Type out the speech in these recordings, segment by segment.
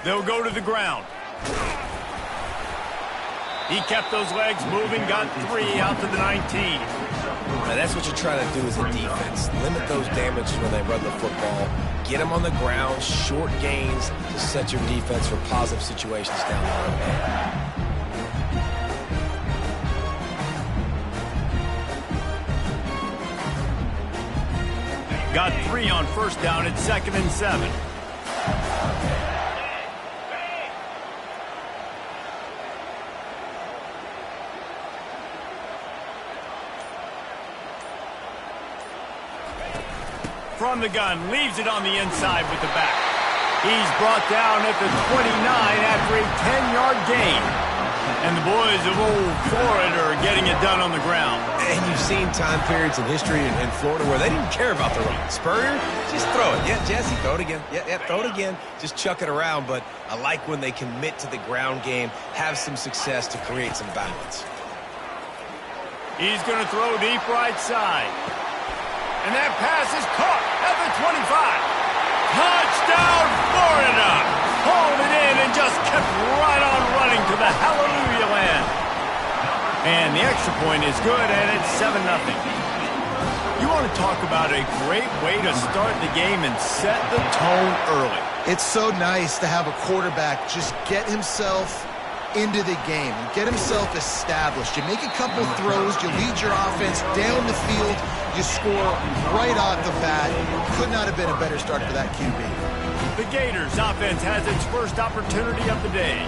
They'll go to the ground. He kept those legs moving, got 3 out to the 19. Now that's what you're trying to do as a defense. Limit those damages when they run the football. Get them on the ground, short gains to set your defense for positive situations down the road. Got 3 on first down at 2nd and 7. From the gun, leaves it on the inside with the back. He's brought down at the 29 after a 10-yard gain. And the boys of old Florida are getting it done on the ground. And you've seen time periods in history in Florida where they didn't care about the run. Spurrier, just throw it. Yeah, Jesse, throw it again. Yeah, throw it again. Just chuck it around. But I like when they commit to the ground game, have some success to create some balance. He's going to throw deep right side. And that pass is caught at the 25. Touchdown, Florida! Hauled it in and just kept right on running to the hallelujah land. And the extra point is good, and it's 7-0. You want to talk about a great way to start the game and set the tone early. It's so nice to have a quarterback just get himself into the game, get himself established. You make a couple throws, you lead your offense down the field, you score right off the bat. Could not have been a better start for that QB. The Gators offense has its first opportunity of the day.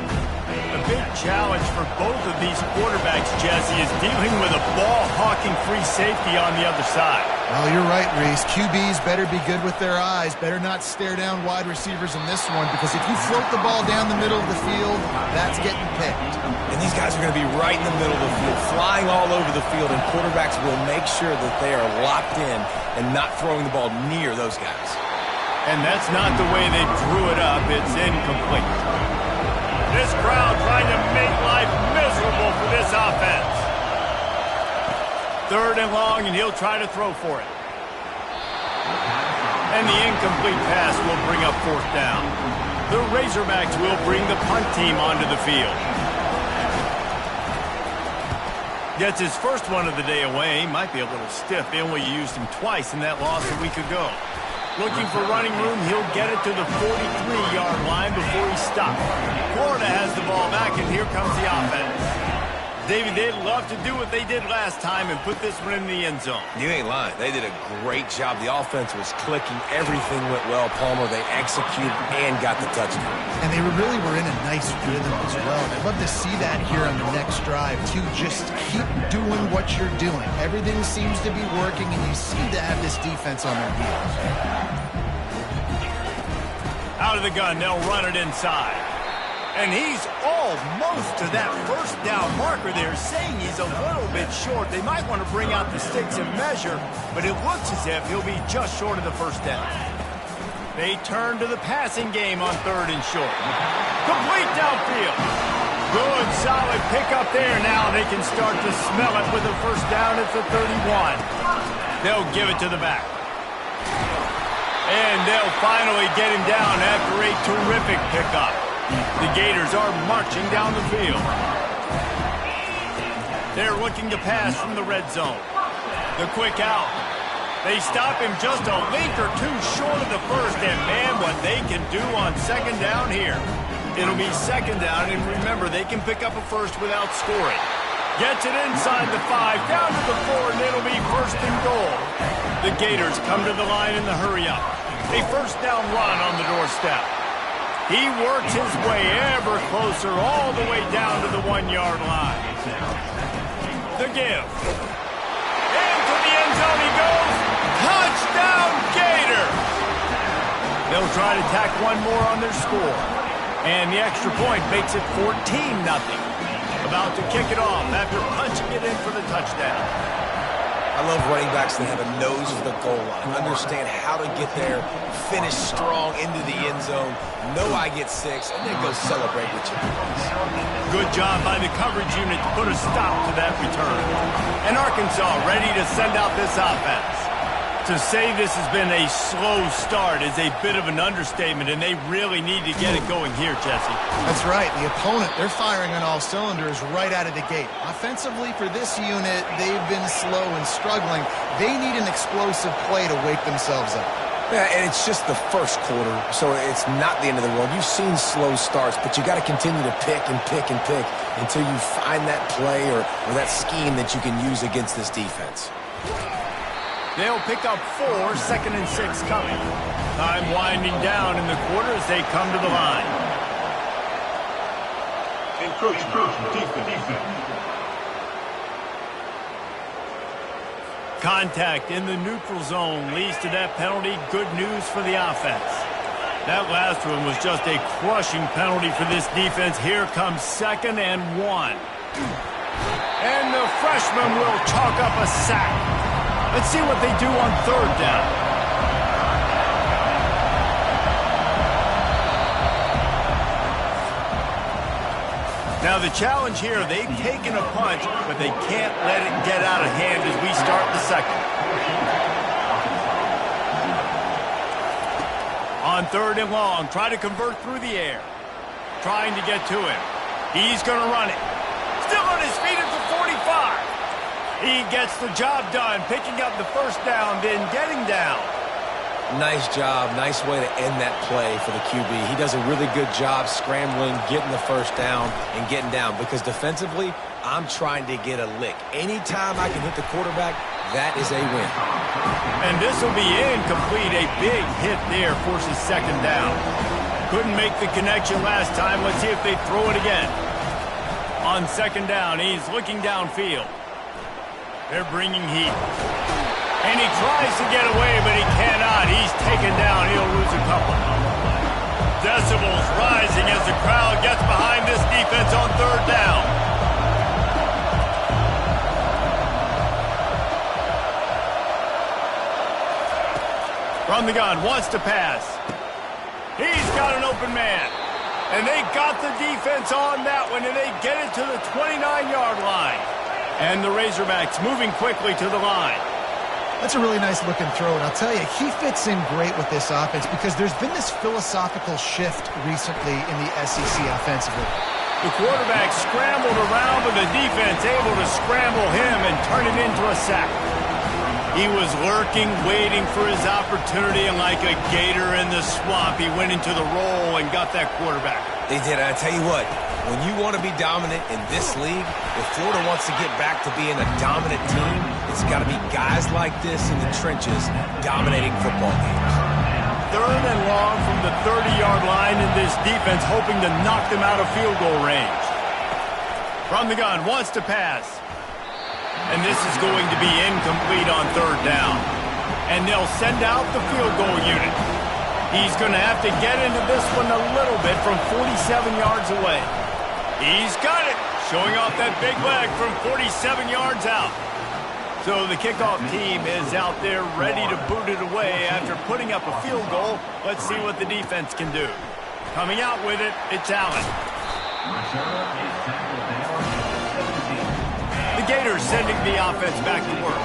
A big challenge for both of these quarterbacks, Jesse, is dealing with a ball-hawking free safety on the other side. Well, you're right, Reese. QBs better be good with their eyes, better not stare down wide receivers in this one, because if you float the ball down the middle of the field, that's getting picked. And these guys are going to be right in the middle of the field, flying all over the field, and quarterbacks will make sure that they are locked in and not throwing the ball near those guys. And that's not the way they drew it up. It's incomplete. This crowd trying to make life miserable for this offense. 3rd and long, and he'll try to throw for it. And the incomplete pass will bring up 4th down. The Razorbacks will bring the punt team onto the field. Gets his first one of the day away. Might be a little stiff. They only used him twice in that loss a week ago. Looking for running room, he'll get it to the 43-yard line before he stops. Florida has the ball back, and here comes the offense. David, they'd love to do what they did last time and put this one in the end zone. You ain't lying. They did a great job. The offense was clicking. Everything went well, Palmer. They executed and got the touchdown. And they really were in a nice rhythm as well. I'd love to see that here on the next drive, too. Just keep doing what you're doing. Everything seems to be working, and you seem to have this defense on their heels. Out of the gun, they'll run it inside. And he's almost to that first down marker there, saying he's a little bit short. They might want to bring out the sticks and measure, but it looks as if he'll be just short of the first down. They turn to the passing game on 3rd and short. Complete downfield. Good, solid pickup there. Now they can start to smell it with a first down at the 31. They'll give it to the back. And they'll finally get him down after a terrific pickup. The Gators are marching down the field. They're looking to pass from the red zone. The quick out. They stop him just a link or two short of the first, and man, what they can do on 2nd down here. It'll be 2nd down, and remember, they can pick up a first without scoring. Gets it inside the 5, down to the 4, and it'll be 1st and goal. The Gators come to the line in the hurry-up. A first down run on the doorstep. He works his way ever closer all the way down to the 1-yard line. The give. Into the end zone he goes. Touchdown, Gators! They'll try to tack one more on their score. And the extra point makes it 14-0. About to kick it off after punching it in for the touchdown. I love running backs that have a nose for the goal line, understand how to get there, finish strong into the end zone, know I get 6, and then go celebrate with your boys. Good job by the coverage unit to put a stop to that return. And Arkansas ready to send out this offense. To say this has been a slow start is a bit of an understatement, and they really need to get it going here, Jesse. That's right. The opponent, they're firing on all cylinders right out of the gate. Offensively, for this unit, they've been slow and struggling. They need an explosive play to wake themselves up. Yeah, and it's just the first quarter, so it's not the end of the world. You've seen slow starts, but you got to continue to pick and pick and pick until you find that play or that scheme that you can use against this defense. They'll pick up 4, 2nd and 6 coming. Time winding down in the quarter as they come to the line. Defense. Contact in the neutral zone leads to that penalty. Good news for the offense. That last one was just a crushing penalty for this defense. Here comes 2nd and 1. And the freshman will chalk up a sack. Let's see what they do on 3rd down. Now the challenge here, they've taken a punch, but they can't let it get out of hand as we start the 2nd. On 3rd and long, try to convert through the air. Trying to get to him. He's going to run it. Still on his feet at the 45. He gets the job done, picking up the 1st down, then getting down. Nice job. Nice way to end that play for the QB. He does a really good job scrambling, getting the 1st down, and getting down. Because defensively, I'm trying to get a lick. Anytime I can hit the quarterback, that is a win. And this will be incomplete. A big hit there forces 2nd down. Couldn't make the connection last time. Let's see if they throw it again. On 2nd down, he's looking downfield. They're bringing heat. And he tries to get away, but he cannot. He's taken down. He'll lose a couple. Decibels rising as the crowd gets behind this defense on 3rd down. From the gun, wants to pass. He's got an open man. And they got the defense on that one, and they get it to the 29-yard line. And the Razorbacks moving quickly to the line. That's a really nice looking throw, and I'll tell you, he fits in great with this offense because there's been this philosophical shift recently in the SEC offensively. The quarterback scrambled around, but the defense able to scramble him and turn it into a sack. He was lurking, waiting for his opportunity, and like a gator in the swamp, he went into the roll and got that quarterback. They did. I tell you what, when you want to be dominant in this league, if Florida wants to get back to being a dominant team, it's got to be guys like this in the trenches dominating football games. 3rd and long from the 30-yard line, and this defense hoping to knock them out of field goal range. From the gun, wants to pass. And this is going to be incomplete on 3rd down. And they'll send out the field goal unit. He's going to have to get into this one a little bit from 47 yards away. He's got it, showing off that big leg from 47 yards out. So the kickoff team is out there ready to boot it away after putting up a field goal. Let's see what the defense can do. Coming out with it, it's Allen. The Gators sending the offense back to work.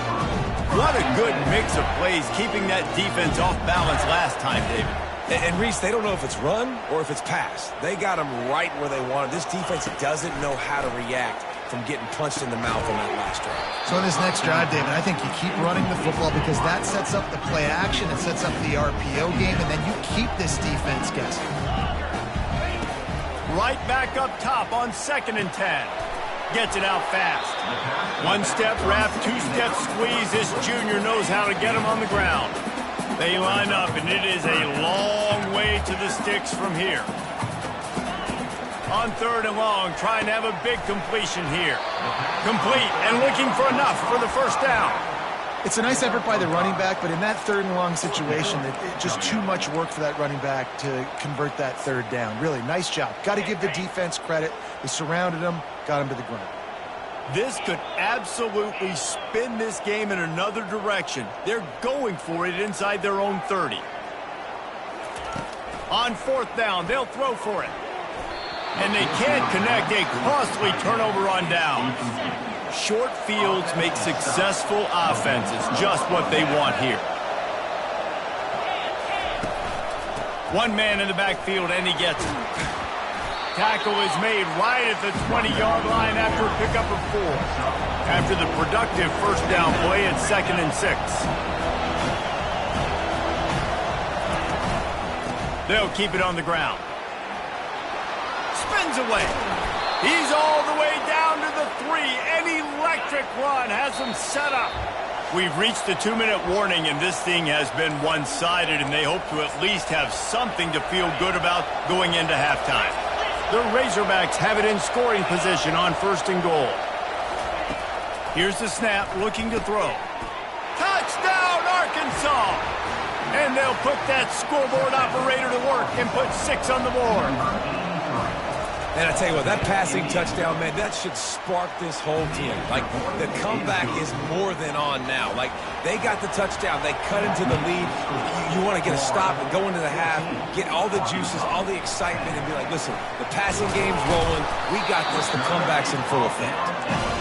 What a good mix of plays, keeping that defense off balance last time, David. And Reese, they don't know if it's run or if it's pass. They got them right where they wanted. This defense doesn't know how to react from getting punched in the mouth on that last drive. So in this next drive, David, I think you keep running the football because that sets up the play action, it sets up the RPO game, and then you keep this defense guessing. Right back up top on 2nd and 10. Gets it out fast. 1-step wrap, 2-step squeeze. This junior knows how to get him on the ground. They line up, and it is a long way to the sticks from here. On 3rd and long, trying to have a big completion here. Complete and looking for enough for the 1st down. It's a nice effort by the running back, but in that 3rd and long situation, it just too much work for that running back to convert that 3rd down. Really, nice job. Got to give the defense credit. They surrounded him, got him to the ground. This could absolutely spin this game in another direction. They're going for it inside their own 30. On 4th down, they'll throw for it. And they can't connect. A costly turnover on downs. Short fields make successful offenses just what they want here. One man in the backfield, and he gets it. Tackle is made right at the 20-yard line after a pickup of 4. After the productive first down play, it's 2nd and 6. They'll keep it on the ground. Spins away. He's all the way down to the 3. An electric run has him set up. We've reached the 2-minute warning, and this thing has been one-sided, and they hope to at least have something to feel good about going into halftime. The Razorbacks have it in scoring position on 1st and goal. Here's the snap, looking to throw. Touchdown, Arkansas! And they'll put that scoreboard operator to work and put 6 on the board. And I tell you what, that passing touchdown, man, that should spark this whole team. Like, the comeback is more than on now. Like, they got the touchdown. They cut into the lead. You want to get a stop and go into the half, get all the juices, all the excitement, and be like, listen, the passing game's rolling. We got this. The comeback's in full effect.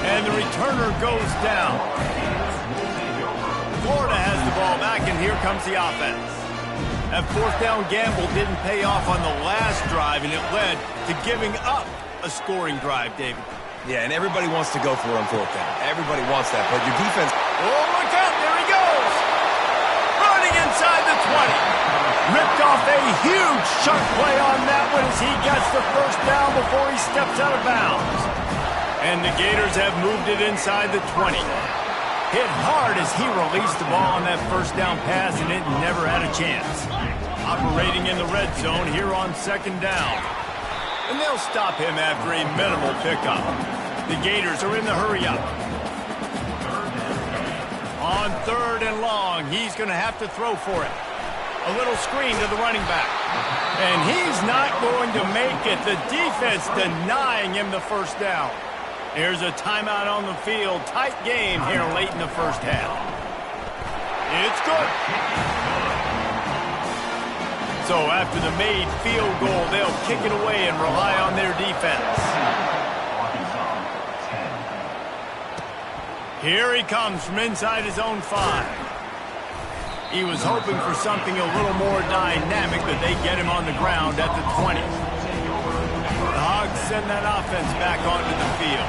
And the returner goes down. Florida has the ball back, and here comes the offense. That 4th down gamble didn't pay off on the last drive, and it led to giving up a scoring drive, David. Yeah, and everybody wants to go for it on 4th down. Everybody wants that, but your defense... Oh, look out, there he goes! Running inside the 20. Ripped off a huge chunk play on that one as he gets the 1st down before he steps out of bounds. And the Gators have moved it inside the 20. Hit hard as he released the ball on that 1st down pass, and it never had a chance. Operating in the red zone here on 2nd down. And they'll stop him after a minimal pickup. The Gators are in the hurry-up. On 3rd and long, he's going to have to throw for it. A little screen to the running back. And he's not going to make it. The defense denying him the 1st down. Here's a timeout on the field. Tight game here late in the 1st half. It's good. So after the made field goal, they'll kick it away and rely on their defense. Here he comes from inside his own 5. He was hoping for something a little more dynamic, but they get him on the ground at the 20. The Hogs send that offense back onto the field.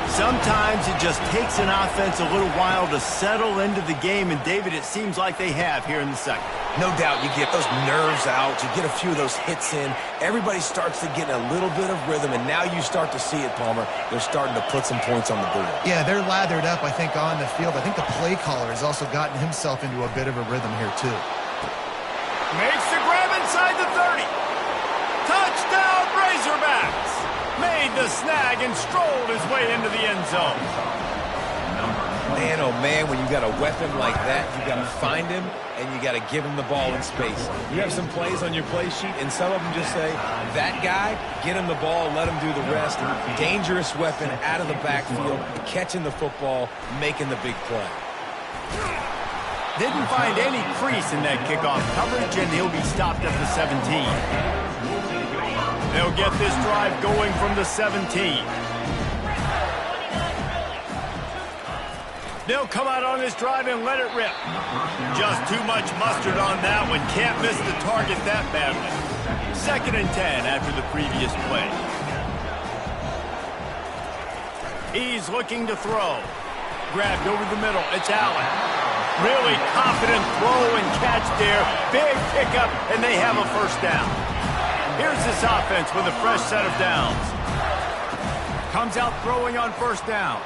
Sometimes it just takes an offense a little while to settle into the game, and David, it seems like they have here in the 2nd. No doubt you get those nerves out, you get a few of those hits in, everybody starts to get a little bit of rhythm, and now you start to see it, Palmer. They're starting to put some points on the board. Yeah, they're lathered up, I think, on the field. I think the play caller has also gotten himself into a bit of a rhythm here, too. Makes the grab inside the 30. Touchdown, Razorbacks! Made the snag and strolled his way into the end zone. Man, oh man, when you got a weapon like that, you got to find him and you got to give him the ball in space. You have some plays on your play sheet, and some of them just say, that guy, get him the ball, let him do the rest. Dangerous weapon out of the backfield, catching the football, making the big play. Didn't find any crease in that kickoff coverage, and he'll be stopped at the 17. They'll get this drive going from the 17. They'll come out on this drive and let it rip. Just too much mustard on that one. Can't miss the target that badly. 2nd and 10 after the previous play. He's looking to throw. Grabbed over the middle. It's Allen. Really confident throw and catch there. Big pickup, and they have a 1st down. Here's this offense with a fresh set of downs. Comes out throwing on 1st down.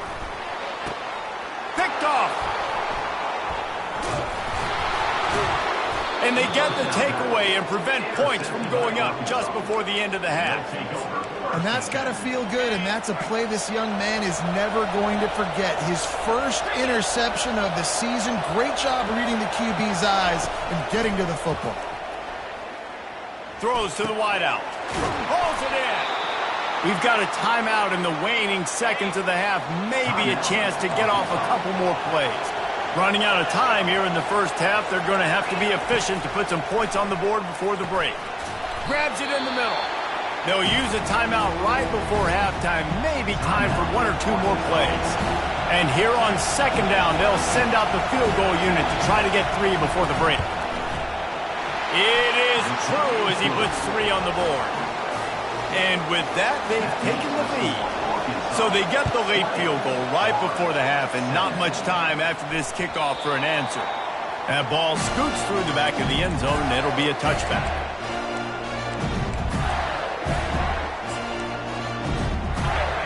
Picked off. And they get the takeaway and prevent points from going up just before the end of the half. And that's got to feel good, and that's a play this young man is never going to forget. His first interception of the season. Great job reading the QB's eyes and getting to the football. Throws to the wideout. Holds it in. We've got a timeout in the waning seconds of the half. Maybe a chance to get off a couple more plays. Running out of time here in the 1st half. They're going to have to be efficient to put some points on the board before the break. Grabs it in the middle. They'll use a timeout right before halftime. Maybe time for 1 or 2 more plays. And here on 2nd down, they'll send out the field goal unit to try to get 3 before the break. It is true as he puts 3 on the board. And with that, they've taken the lead. So they get the late field goal right before the half and not much time after this kickoff for an answer. That ball scoots through the back of the end zone, and it'll be a touchback.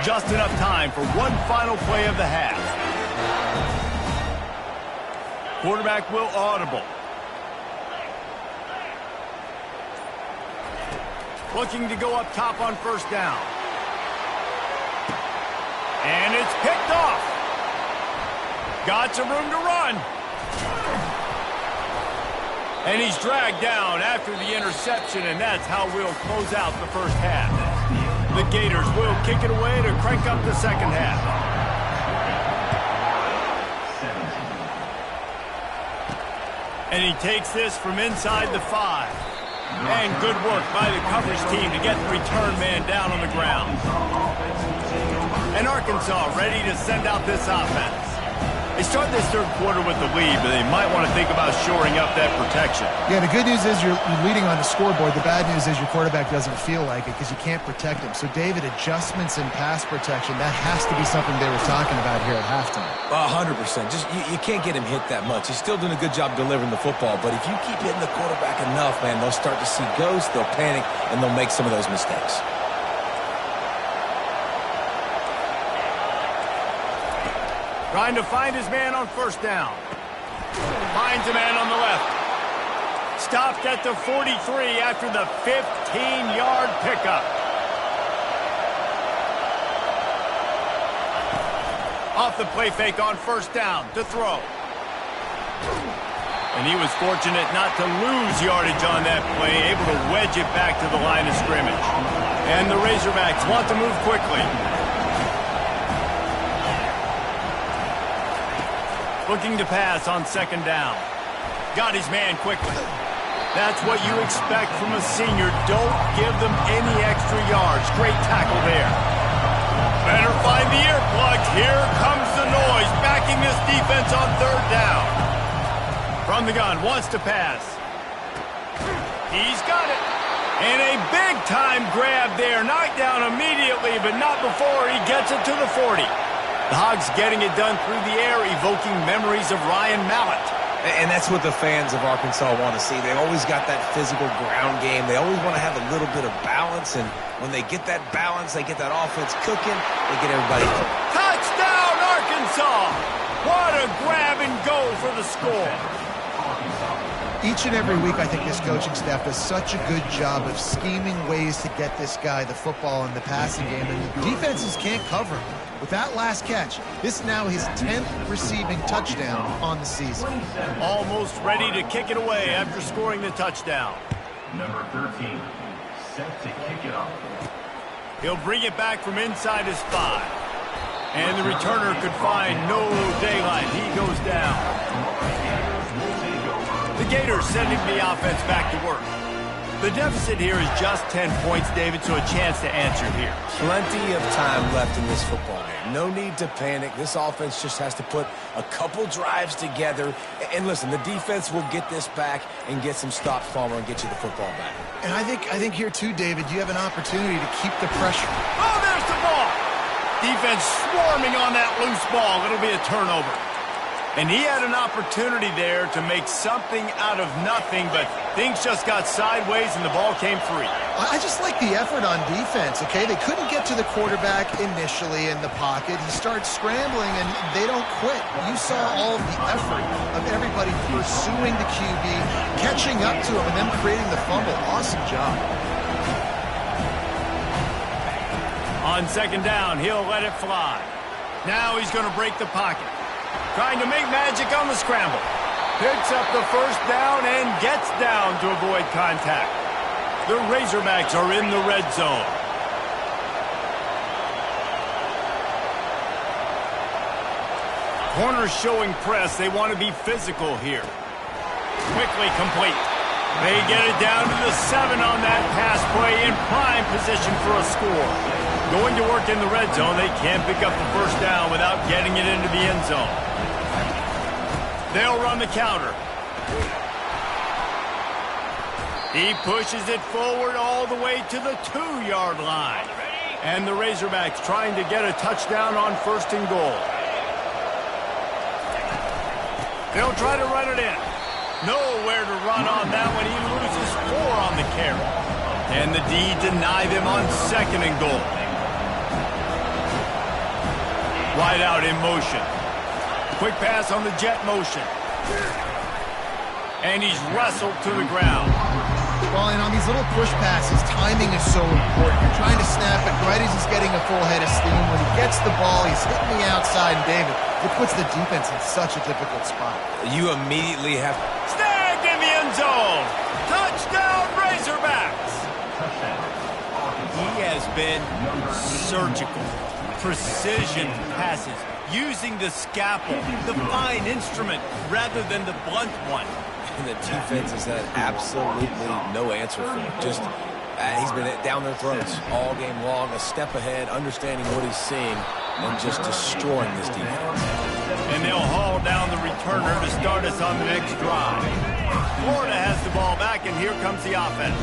Just enough time for one final play of the half. Quarterback will audible. Looking to go up top on first down. And it's picked off. Got some room to run. And he's dragged down after the interception, and that's how we'll close out the first half. The Gators will kick it away to crank up the second half. And he takes this from inside the 5. And good work by the coverage team to get the return man down on the ground. And Arkansas ready to send out this offense. They start this third quarter with the lead, but they might want to think about shoring up that protection. Yeah, the good news is you're leading on the scoreboard. The bad news is your quarterback doesn't feel like it because you can't protect him. So, David, adjustments in pass protection, that has to be something they were talking about here at halftime. 100%. Just you can't get him hit that much. He's still doing a good job delivering the football, but if you keep hitting the quarterback enough, man, they'll start to see ghosts, they'll panic, and they'll make some of those mistakes. Trying to find his man on first down. Finds a man on the left. Stopped at the 43 after the 15-yard pickup. Off the play fake on first down to throw. And he was fortunate not to lose yardage on that play, able to wedge it back to the line of scrimmage. And the Razorbacks want to move quickly. Looking to pass on second down. Got his man quickly. That's what you expect from a senior. Don't give them any extra yards. Great tackle there. Better find the earplugs. Here comes the noise, backing this defense on third down. From the gun, wants to pass. He's got it. And a big-time grab there. Knocked down immediately, but not before he gets it to the 40. The Hogs getting it done through the air, evoking memories of Ryan Mallett. And that's what the fans of Arkansas want to see. They always got that physical ground game. They always want to have a little bit of balance, and when they get that balance, they get that offense cooking, they get everybody. Touchdown, Arkansas! What a grab and go for the score. Each and every week, I think this coaching staff does such a good job of scheming ways to get this guy the football in the passing game, and the defenses can't cover him. With that last catch, this is now his 10th receiving touchdown on the season. Almost ready to kick it away after scoring the touchdown. Number 13, set to kick it off. He'll bring it back from inside his 5. And the returner could find no daylight. He goes down. The Gators sending the offense back to work. The deficit here is just 10 points, David, so a chance to answer here. Plenty of time left in this football game. No need to panic. This offense just has to put a couple drives together. And listen, the defense will get this back and get some stops, Palmer, and get you the football back. And I think here too, David, you have an opportunity to keep the pressure. Oh, there's the ball! Defense swarming on that loose ball. It'll be a turnover. And he had an opportunity there to make something out of nothing, but things just got sideways and the ball came free. I just like the effort on defense, okay? They couldn't get to the quarterback initially in the pocket. He starts scrambling, and they don't quit. You saw all of the effort of everybody pursuing the QB, catching up to him, and then creating the fumble. Awesome job. On second down, he'll let it fly. Now he's going to break the pocket. Trying to make magic on the scramble. Picks up the first down and gets down to avoid contact. The Razorbacks are in the red zone. Corners showing press. They want to be physical here. Quickly complete. They get it down to the 7 on that pass play, in prime position for a score. Going to work in the red zone. They can't pick up the first down without getting it into the end zone. They'll run the counter. He pushes it forward all the way to the 2-yard line. And the Razorbacks trying to get a touchdown on 1st and goal. They'll try to run it in. Nowhere to run on that one. He loses 4 on the carry. And the D deny them on 2nd and goal. Wide out in motion. Quick pass on the jet motion. And he's wrestled to the ground. Well, and on these little push passes, timing is so important. You're trying to snap it right as he's getting a full head of steam. When he gets the ball, he's hitting the outside, and David, it puts the defense in such a difficult spot. You immediately have... Snagged in the end zone! Touchdown, Razorbacks! He has been surgical. Precision passes, using the scalpel, the fine instrument, rather than the blunt one. And the defense has had absolutely no answer for him. Just, he's been down their throats all game long, a step ahead, understanding what he's seeing, and just destroying this defense. And they'll haul down the returner to start us on the next drive. Florida has the ball back, and here comes the offense.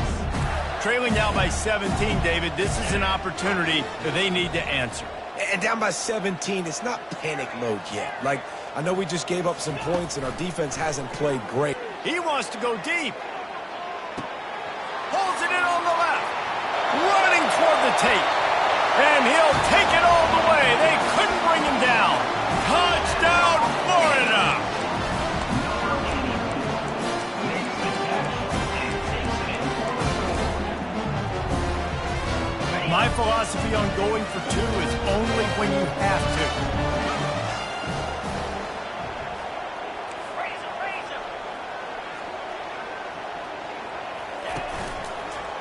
Trailing now by 17, David, this is an opportunity that they need to answer. And down by 17, it's not panic mode yet. Like, I know we just gave up some points, and our defense hasn't played great. He wants to go deep. Holds it in on the left. Running toward the tape. And he'll take it all the way. They couldn't bring him down. Touchdown, Florida! My philosophy on going for 2 is only when you have to.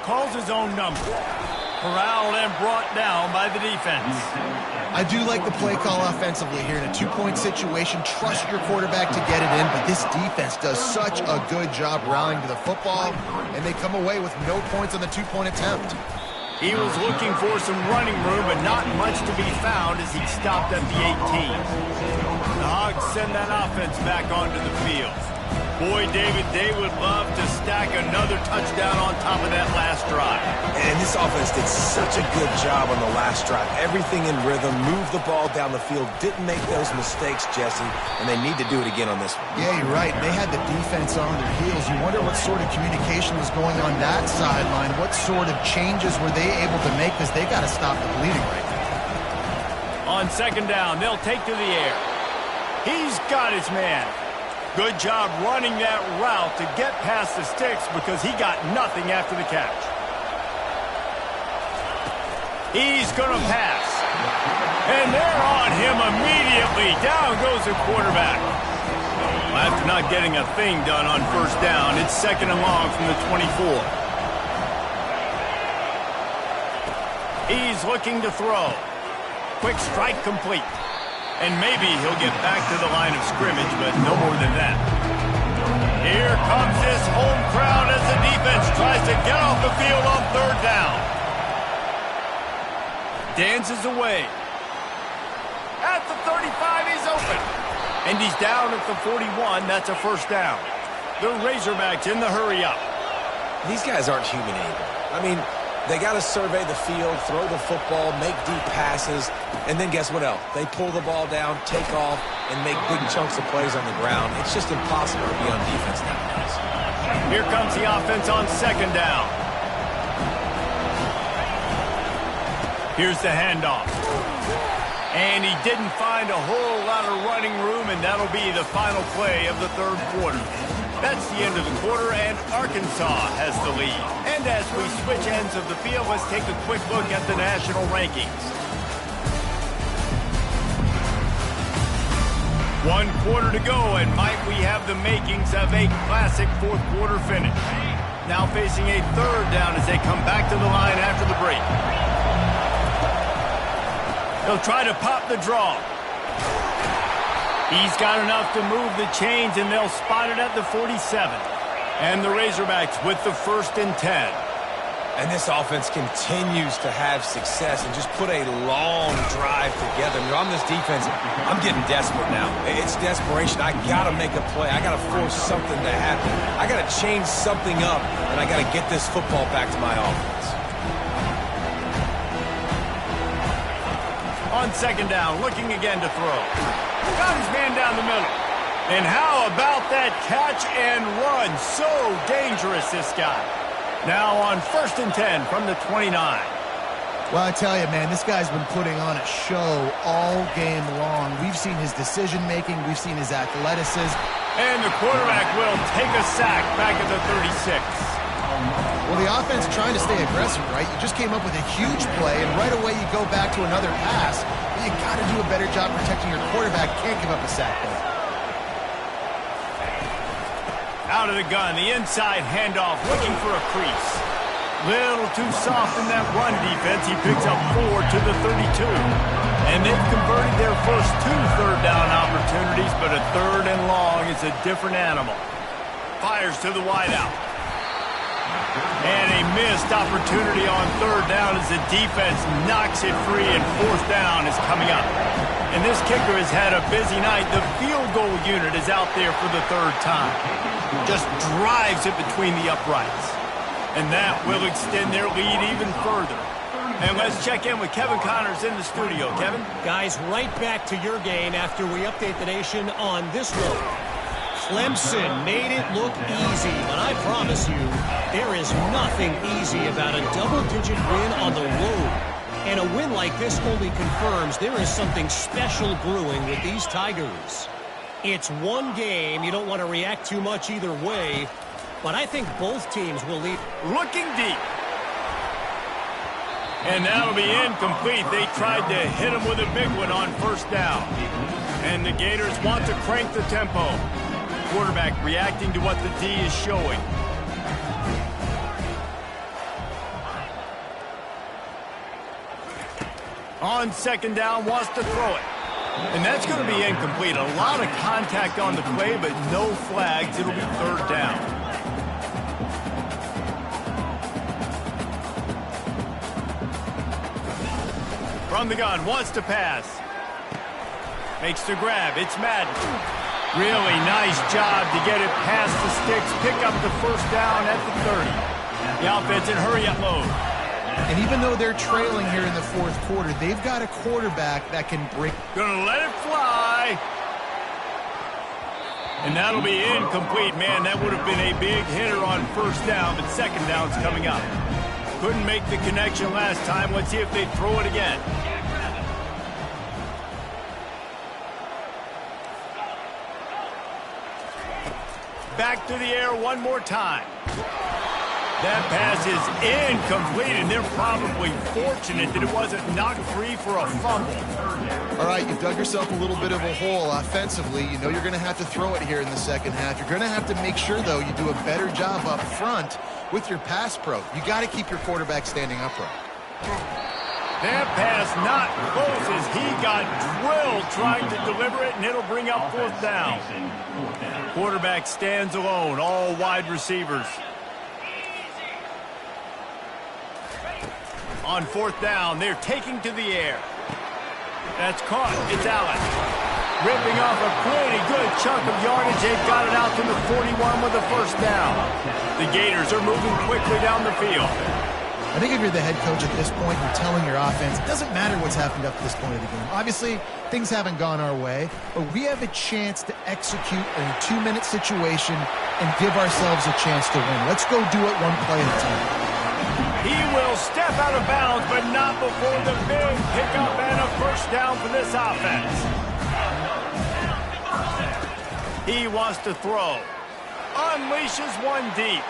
Calls his own number. Corralled and brought down by the defense. I do like the play call offensively here. In a 2-point situation, trust your quarterback to get it in, but this defense does such a good job rallying to the football, and they come away with no points on the 2-point attempt. He was looking for some running room, but not much to be found as he stopped at the 18. The Hogs send that offense back onto the field. Boy, David, they would love to stack another touchdown on top of that last drive. And this offense did such a good job on the last drive. Everything in rhythm, moved the ball down the field, didn't make those mistakes, Jesse, and they need to do it again on this one. Yeah, you're right. They had the defense on their heels. You wonder what sort of communication was going on that sideline. What sort of changes were they able to make, because they got to stop the bleeding right now. On 2nd down, they'll take to the air. He's got his man. Good job running that route to get past the sticks because he got nothing after the catch. He's going to pass. And they're on him immediately. Down goes the quarterback. Well, after not getting a thing done on 1st down, it's 2nd and long from the 24. He's looking to throw. Quick strike complete. And maybe he'll get back to the line of scrimmage, but no more than that. Here comes this home crowd as the defense tries to get off the field on 3rd down. Dances away. At the 35, he's open. And he's down at the 41. That's a 1st down. The Razorbacks in the hurry-up. These guys aren't human anymore. I mean, they got to survey the field, throw the football, make deep passes, and then guess what else? They pull the ball down, take off, and make big chunks of plays on the ground. It's just impossible to be on defense nowadays. Here comes the offense on 2nd down. Here's the handoff. And he didn't find a whole lot of running room, and that'll be the final play of the 3rd quarter. That's the end of the quarter, and Arkansas has the lead. And as we switch ends of the field, let's take a quick look at the national rankings. 1 quarter to go, and might we have the makings of a classic 4th quarter finish. Now facing a 3rd down as they come back to the line after the break. They'll try to pop the draw. He's got enough to move the chains, and they'll spot it at the 47. And the Razorbacks with the 1st and 10. And this offense continues to have success and just put a long drive together. I mean, on this defense, I'm getting desperate now. It's desperation. I got to make a play. I got to force something to happen. I got to change something up, and I got to get this football back to my offense. On second down, looking again to throw. Got his man down the middle. And how about that catch and run? So dangerous, this guy. Now on 1st and 10 from the 29. Well, I tell you, man, this guy's been putting on a show all game long. We've seen his decision-making. We've seen his athleticism. And the quarterback will take a sack back at the 36. Well, the offense trying to stay aggressive, right? You just came up with a huge play, and right away you go back to another pass. But you got to do a better job protecting your quarterback. Can't give up a sack there. Out of the gun, the inside handoff, looking for a crease. Little too soft in that run defense. He picks up 4 to the 32. And they've converted their first 2 third-down opportunities, but a 3rd and long is a different animal. Fires to the wideout. And a missed opportunity on 3rd down as the defense knocks it free, and 4th down is coming up. And this kicker has had a busy night. The field goal unit is out there for the 3rd time. Just drives it between the uprights. And that will extend their lead even further. And let's check in with Kevin Connors in the studio. Kevin? Guys, right back to your game after we update the nation on this one. Clemson made it look easy, but I promise you, there is nothing easy about a double-digit win on the road. And a win like this only confirms there is something special brewing with these Tigers. It's one game. You don't want to react too much either way, but I think both teams will lead. Looking deep. And that'll be incomplete. They tried to hit him with a big one on 1st down. And the Gators want to crank the tempo. Quarterback reacting to what the D is showing. On 2nd down, wants to throw it. And that's going to be incomplete. A lot of contact on the play, but no flags. It'll be 3rd down. From the gun, wants to pass. Makes the grab. It's Madden. Really nice job to get it past the sticks. Pick up the 1st down at the 30. The offense in hurry-up mode. And even though they're trailing here in the 4th quarter, they've got a quarterback that can break. Gonna let it fly. And that'll be incomplete. Man, that would have been a big hitter on 1st down, but 2nd down's coming up. Couldn't make the connection last time. Let's see if they throw it again. Back to the air one more time. That pass is incomplete, and they're probably fortunate that it wasn't knocked free for a fumble. All right, you've dug yourself a little bit of a hole offensively. You know you're going to have to throw it here in the 2nd half. You're going to have to make sure, though, you do a better job up front with your pass pro. You got to keep your quarterback standing upright. That pass not close as he got drilled trying to deliver it, and it'll bring up 4th down. Quarterback stands alone, all wide receivers. On 4th down, they're taking to the air. That's caught. It's Allen. Ripping off a pretty good chunk of yardage. They've got it out to the 41 with the 1st down. The Gators are moving quickly down the field. I think if you're the head coach at this point, you're telling your offense, it doesn't matter what's happened up to this point of the game. Obviously, things haven't gone our way, but we have a chance to execute in a 2-minute situation and give ourselves a chance to win. Let's go do it one play at a time. He will step out of bounds, but not before the big pickup and a 1st down for this offense. He wants to throw. Unleashes one deep.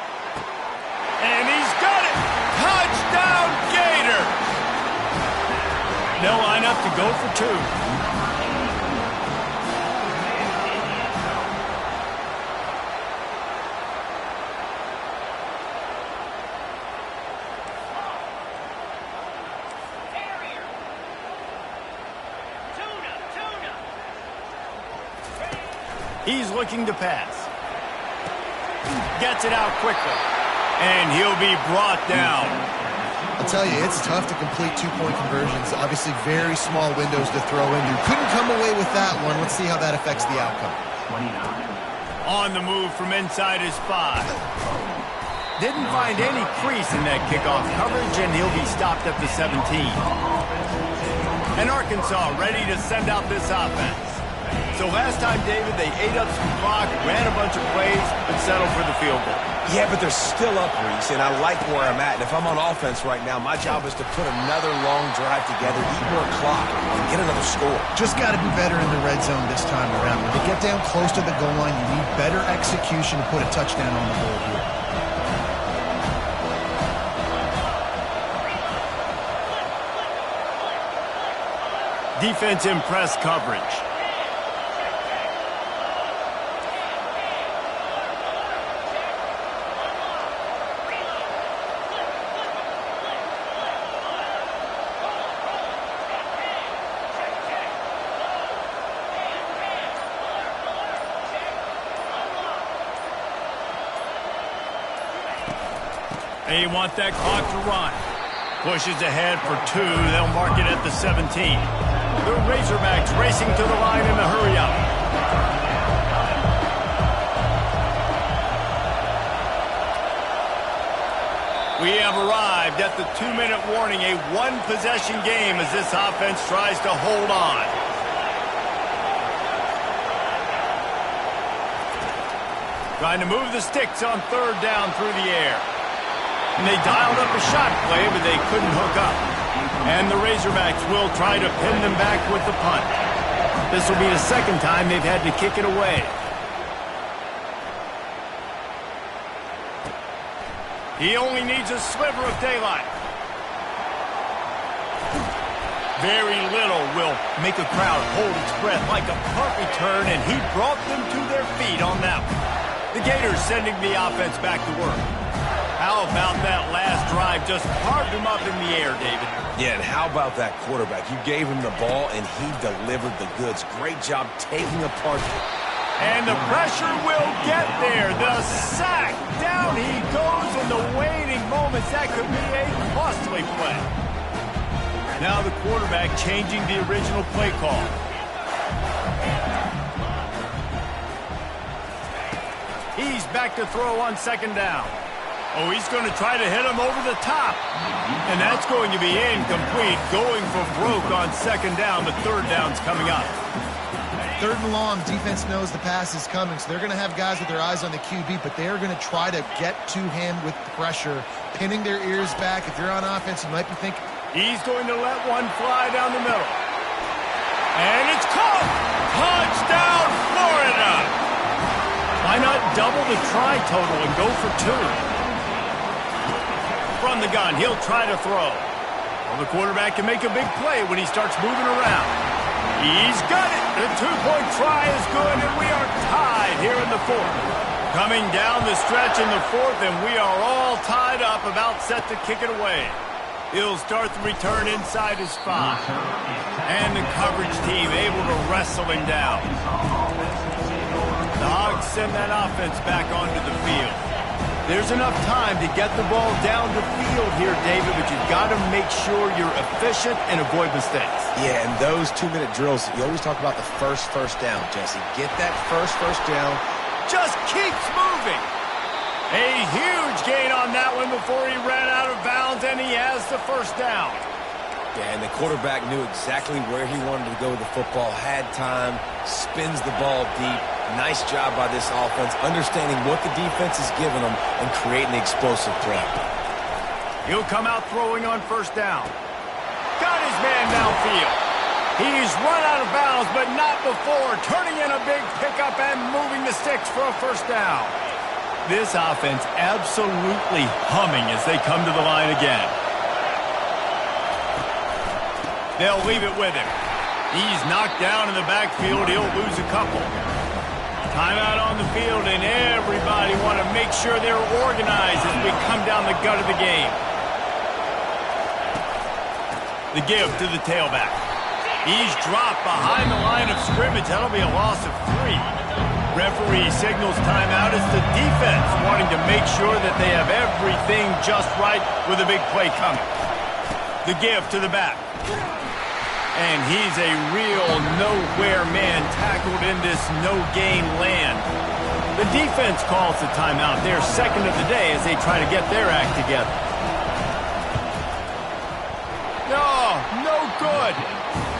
And he's got it! Touchdown, Gator! They'll line up to go for 2. He's looking to pass. Gets it out quickly. And he'll be brought down. I'll tell you, it's tough to complete two-point conversions. Obviously, very small windows to throw into. Couldn't come away with that one. Let's see how that affects the outcome. 29. On the move from inside his 5. Didn't find any crease in that kickoff coverage, and he'll be stopped at the 17. And Arkansas ready to send out this offense. So last time, David, they ate up some clock, ran a bunch of plays, but settled for the field goal. Yeah, but they're still up, Reese, and I like where I'm at. And if I'm on offense right now, my job is to put another long drive together, eat more clock, and get another score. Just got to be better in the red zone this time around. When they get down close to the goal line, you need better execution to put a touchdown on the board here. Defense in press coverage. They want that clock to run. Pushes ahead for 2. They'll mark it at the 17. The Razorbacks racing to the line in the hurry-up. We have arrived at the 2-minute warning, a one-possession game as this offense tries to hold on. Trying to move the sticks on 3rd down through the air. And they dialed up a shot play, but they couldn't hook up. And the Razorbacks will try to pin them back with the punt. This will be the 2nd time they've had to kick it away. He only needs a sliver of daylight. Very little will make a crowd hold its breath like a punt return, and he brought them to their feet on that one. The Gators sending the offense back to work. How about that last drive? Just carved him up in the air, David. Yeah, and how about that quarterback? You gave him the ball, and he delivered the goods. Great job taking apart. And the pressure will get there. The sack. Down he goes in the waiting moments. That could be a costly play. Now the quarterback changing the original play call. He's back to throw on 2nd down. Oh, he's going to try to hit him over the top. And that's going to be incomplete. Going for broke on 2nd down, but 3rd down's coming up. 3rd and long, defense knows the pass is coming, so they're going to have guys with their eyes on the QB, but they're going to try to get to him with pressure, pinning their ears back. If you're on offense, you might be thinking... He's going to let one fly down the middle. And it's caught! Touchdown, Florida! Why not double the try total and go for 2? From the gun, he'll try to throw. Well, the quarterback can make a big play when he starts moving around. He's got it. The 2-point try is good, and we are tied here in the 4th. Coming down the stretch in the 4th, and we are all tied up, about set to kick it away. He'll start the return inside his 5. And the coverage team able to wrestle him down. The Hogs send that offense back onto the field. There's enough time to get the ball down the field here, David, but you've got to make sure you're efficient and avoid mistakes. Yeah, and those 2-minute drills, you always talk about the first down, Jesse. Get that first down. Just keeps moving. A huge gain on that one before he ran out of bounds, and he has the 1st down. Yeah, and the quarterback knew exactly where he wanted to go with the football, had time, spins the ball deep. Nice job by this offense, understanding what the defense is giving them and creating the explosive play. He'll come out throwing on 1st down. Got his man downfield. He's run out of bounds, but not before. Turning in a big pickup and moving the sticks for a 1st down. This offense absolutely humming as they come to the line again. They'll leave it with him. He's knocked down in the backfield. He'll lose a couple. Timeout on the field, and everybody want to make sure they're organized as we come down the gut of the game. The give to the tailback. He's dropped behind the line of scrimmage. That'll be a loss of 3. Referee signals timeout. It's the defense wanting to make sure that they have everything just right with a big play coming. The give to the back. And he's a real nowhere man tackled in this no-gain land. The defense calls the timeout. Their second of the day as they try to get their act together. No good.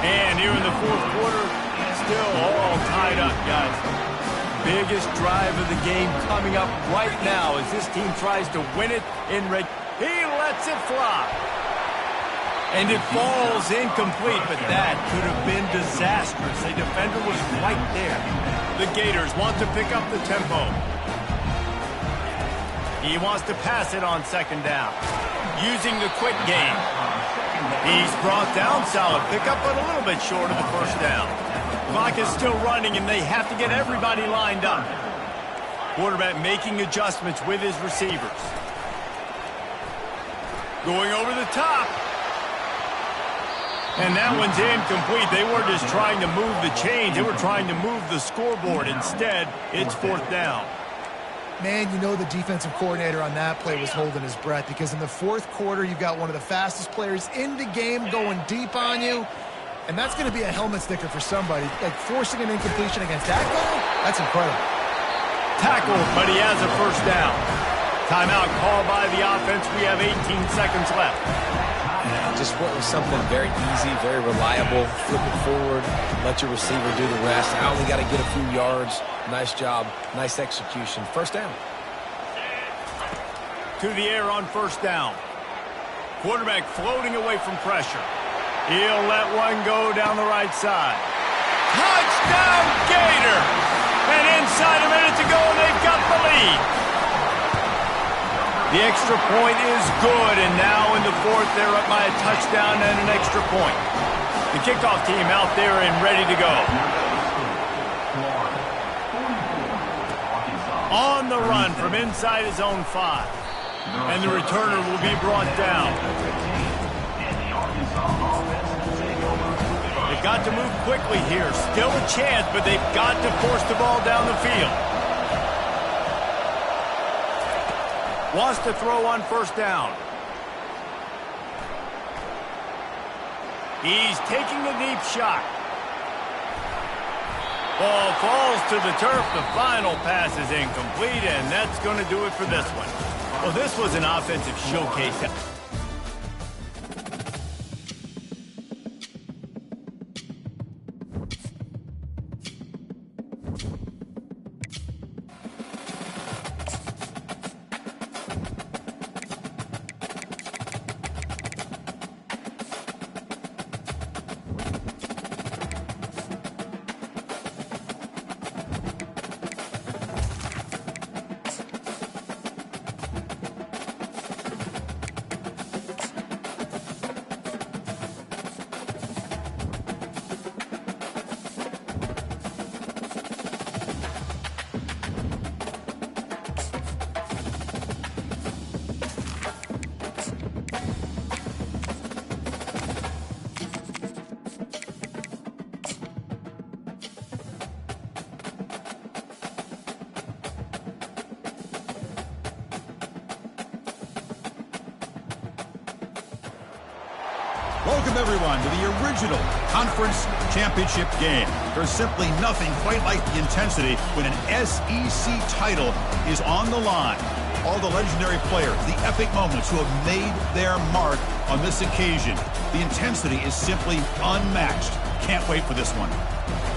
And here in the fourth quarter, still all tied up, guys. Biggest drive of the game coming up right now as this team tries to win it in red. He lets it fly. And it falls incomplete, but that could have been disastrous. A defender was right there. The Gators want to pick up the tempo. He wants to pass it on second down. Using the quick game. He's brought down, solid pickup, but a little bit short of the first down. Clock is still running, and they have to get everybody lined up. Quarterback making adjustments with his receivers. Going over the top. And that one's incomplete. They weren't just trying to move the chains. They were trying to move the scoreboard. Instead, it's fourth down. Man, you know the defensive coordinator on that play was holding his breath because in the fourth quarter, you've got one of the fastest players in the game going deep on you. And that's going to be a helmet sticker for somebody. Like forcing an incompletion against that guy, that's incredible. Tackled, but he has a first down. Timeout called by the offense. We have 18 seconds left. Just what was something very easy, very reliable. Flip it forward, let your receiver do the rest. I only got to get a few yards. Nice job, nice execution. First down. To the air on first down. Quarterback floating away from pressure. He'll let one go down the right side. Touchdown, Gator! And inside a minute to go, they've got the lead. The extra point is good, and now in the fourth, they're up by a touchdown and an extra point. The kickoff team out there and ready to go. On the run from inside his own 5. And the returner will be brought down. They've got to move quickly here. Still a chance, but they've got to force the ball down the field. Wants to throw on first down. He's taking a deep shot. Ball falls to the turf. The final pass is incomplete, and that's going to do it for this one. Well, this was an offensive showcase. Welcome, everyone, to the original conference championship game. There's simply nothing quite like the intensity when an SEC title is on the line. All the legendary players, the epic moments who have made their mark on this occasion. The intensity is simply unmatched. Can't wait for this one.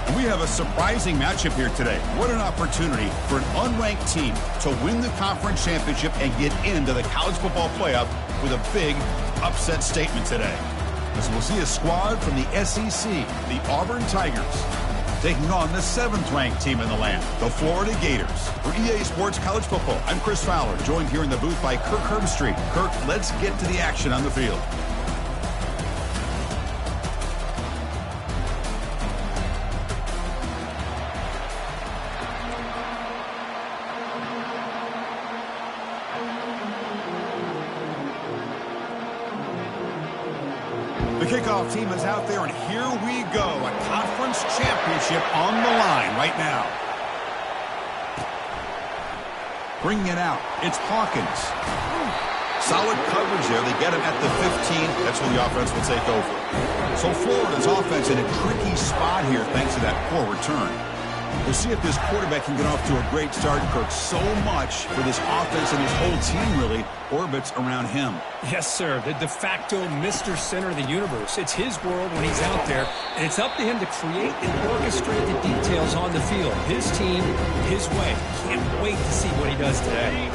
And we have a surprising matchup here today. What an opportunity for an unranked team to win the conference championship and get into the college football playoff with a big upset statement today. As we'll see a squad from the SEC, the Auburn Tigers, taking on the 7th-ranked team in the land, the Florida Gators. For EA Sports College Football, I'm Chris Fowler, joined here in the booth by Kirk Herbstreit. Kirk, let's get to the action on the field. The kickoff team is out there, and here we go. A conference championship on the line right now. Bringing it out, it's Hawkins. Solid coverage there. They get him at the 15. That's when the offense will take over. So Florida's offense in a tricky spot here thanks to that poor return. We'll see if this quarterback can get off to a great start, Kirk. So much for this offense and this whole team really orbits around him. Yes, sir. The de facto Mr. Center of the universe. It's his world when he's out there, and it's up to him to create and orchestrate the details on the field. His team, his way. Can't wait to see what he does today.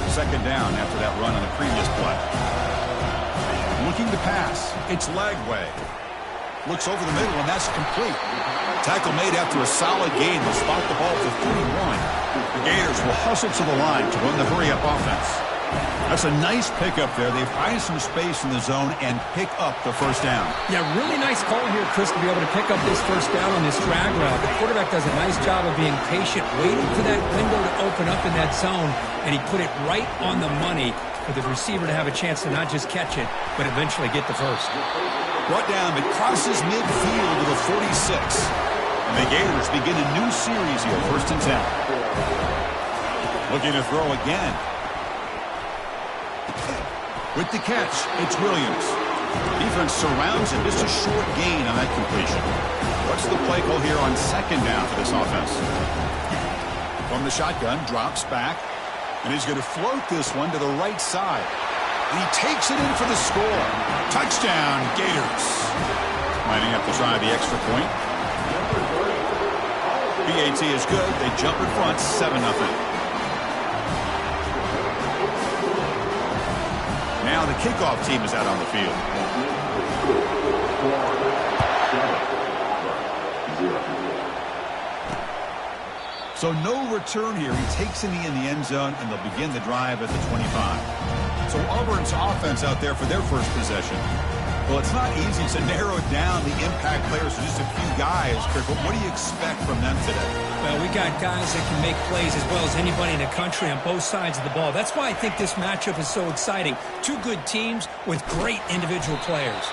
Second down after that run on the previous play. Looking to pass. It's Lagway. Looks over the middle, and that's complete. Tackle made after a solid gain. They'll spot the ball to 31. The Gators will hustle to the line to run the hurry-up offense. That's a nice pickup there. They find some space in the zone and pick up the first down. Yeah, really nice call here, Chris, to be able to pick up this first down on this drag route. The quarterback does a nice job of being patient, waiting for that window to open up in that zone, and he put it right on the money for the receiver to have a chance to not just catch it, but eventually get the first. Brought down, it crosses midfield to the 46. And the Gators begin a new series here, 1st and 10. Looking to throw again. With the catch, it's Williams. Defense surrounds him. Just a short gain on that completion. What's the play call here on 2nd down for this offense? From the shotgun, drops back. And he's going to float this one to the right side. And he takes it in for the score. Touchdown, Gators. Might have to try the extra point. BAT is good. They jump in front, 7-0. Now the kickoff team is out on the field. So no return here. He takes it in the end zone, and they'll begin the drive at the 25. So Auburn's offense out there for their first possession. Well, it's not easy to narrow down the impact players to just a few guys, Kirk. But what do you expect from them today? Well, we got guys that can make plays as well as anybody in the country on both sides of the ball. That's why I think this matchup is so exciting. Two good teams with great individual players.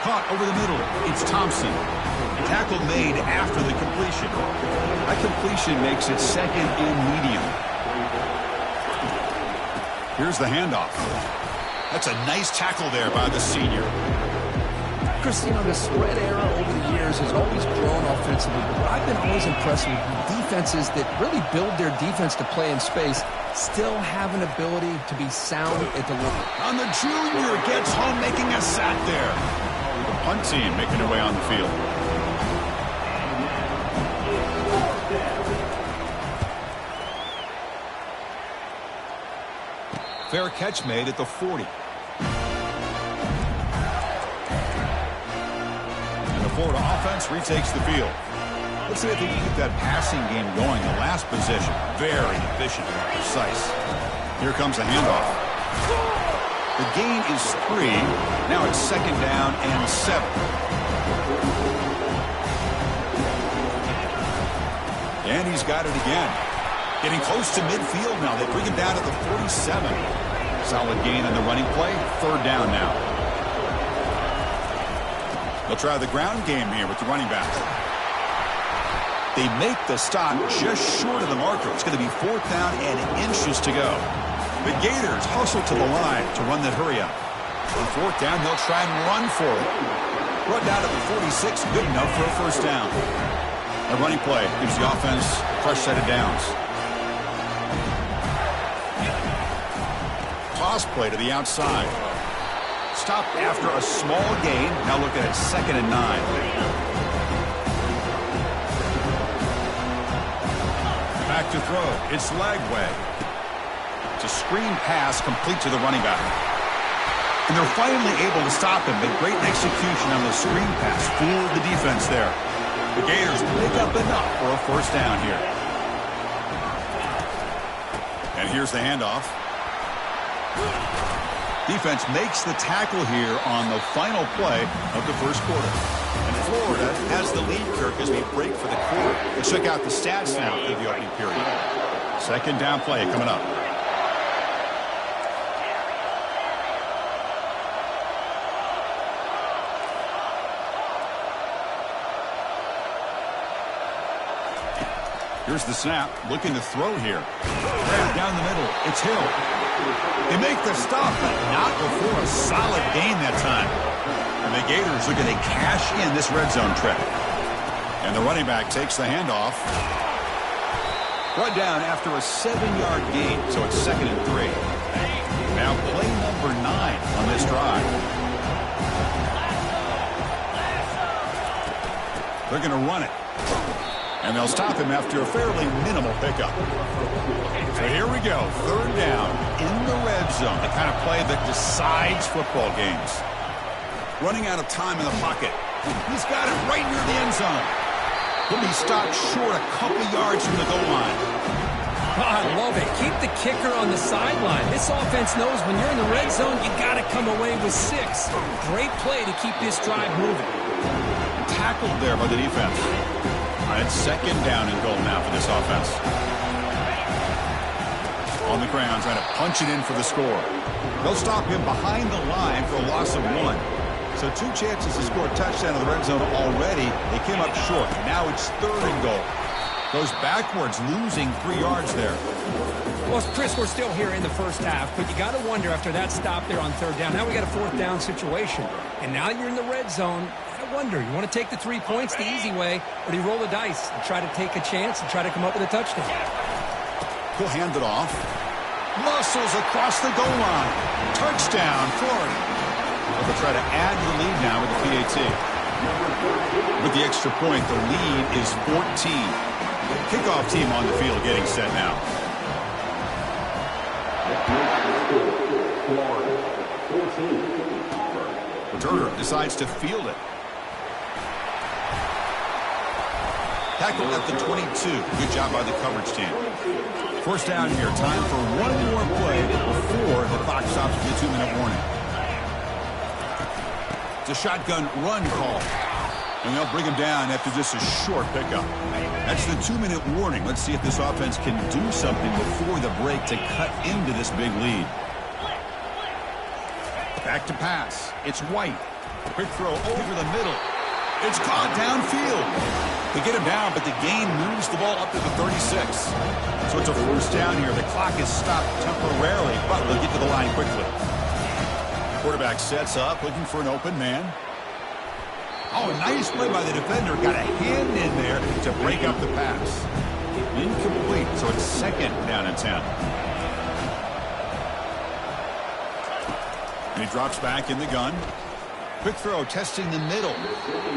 Caught over the middle. It's Thompson. Tackle made after the completion. That completion makes it 2nd and medium. Here's the handoff. That's a nice tackle there by the senior. Chris, you know, the spread era over the years has always grown offensively, but what I've been always impressed with defenses that really build their defense to play in space still have an ability to be sound at delivery. On the junior, gets home making a sack there. The punt team making their way on the field. Fair catch made at the 40. And the Florida offense retakes the field. Let's see if they can keep that passing game going. The last possession, very efficient and precise. Here comes the handoff. The gain is 3. Now it's 2nd down and 7. And he's got it again. Getting close to midfield now. They bring him down at the 47. Solid gain on the running play. 3rd down now. They'll try the ground game here with the running back. They make the stop just short of the marker. It's going to be 4th down and inches to go. The Gators hustle to the line to run that hurry up. On 4th down, they'll try and run for it. Run down at the 46. Good enough for a 1st down. A running play gives the offense a fresh set of downs. Toss play to the outside. Stopped after a small gain. Now looking at 2nd and 9. Back to throw. It's Lagway. It's a screen pass complete to the running back. And they're finally able to stop him. But great execution on the screen pass. Fooled the defense there. The Gators pick up enough for a 1st down here. And here's the handoff. Defense makes the tackle here on the final play of the 1st quarter. And Florida has the lead, Kirk, as we break for the quarter. Let's check out the stats now for the opening period. 2nd down play coming up. Here's the snap, looking to throw here. Grab down the middle, it's Hill. They make the stop, but not before a solid gain that time. And the Gators looking to cash in this red zone trip. And the running back takes the handoff. Brought down after a 7-yard gain, so it's 2nd and 3. Now play number 9 on this drive. They're going to run it. And they'll stop him after a fairly minimal pickup. So here we go, 3rd down in the red zone, the kind of play that decides football games. Running out of time in the pocket. He's got it right near the end zone. He'll be stopped short a couple yards from the goal line. Oh, I love it. Keep the kicker on the sideline. This offense knows when you're in the red zone, you got to come away with 6. Great play to keep this drive moving. Tackled there by the defense. It's 2nd down and goal now for this offense. On the ground, trying to punch it in for the score. They'll stop him behind the line for a loss of 1. So 2 chances to score a touchdown in the red zone already. They came up short. Now it's 3rd and goal. Goes backwards, losing 3 yards there. Well, Chris, we're still here in the first half, but you got to wonder after that stop there on 3rd down. Now we got a 4th down situation. And now you're in the red zone. I wonder, you want to take the 3 points the easy way, or do you roll the dice and try to take a chance and try to come up with a touchdown? He'll hand it off. Muscles across the goal line. Touchdown, Florida. They'll try to add to the lead now with the PAT. With the extra point, the lead is 14. Kickoff team on the field getting set now. Returner decides to field it. Tackled at the 22. Good job by the coverage team. 1st down here. Time for one more play before the clock stops for the 2-minute warning. It's a shotgun run call. And they'll bring him down after just a short pickup. That's the 2-minute warning. Let's see if this offense can do something before the break to cut into this big lead. Back to pass. It's White. Quick throw over the middle. It's caught downfield. They get him down, but the gain moves the ball up to the 36. So it's a 1st down here. The clock is stopped temporarily, but they'll get to the line quickly. Quarterback sets up, looking for an open man. Oh, nice play by the defender. Got a hand in there to break up the pass. Incomplete, so it's 2nd down and 10. And he drops back in the gun. Quick throw, testing the middle.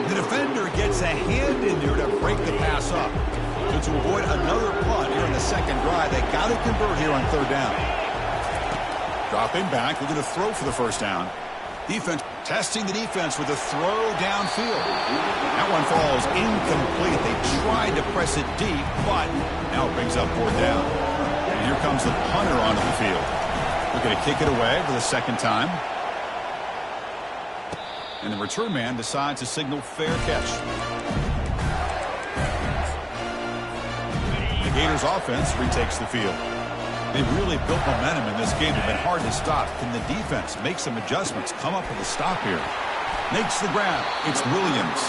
The defender gets a hand in there to break the pass up. So to avoid another punt here in the 2nd drive, they got to convert here on 3rd down. Dropping back, looking to throw for the 1st down. Defense testing the defense with a throw downfield. That one falls incomplete. They tried to press it deep, but now it brings up 4th down. And here comes the punter onto the field. Looking to kick it away for the 2nd time. And the return man decides to signal fair catch. The Gators offense retakes the field. They've really built momentum in this game. They've been hard to stop. Can the defense make some adjustments, come up with a stop here? Makes the grab. It's Williams.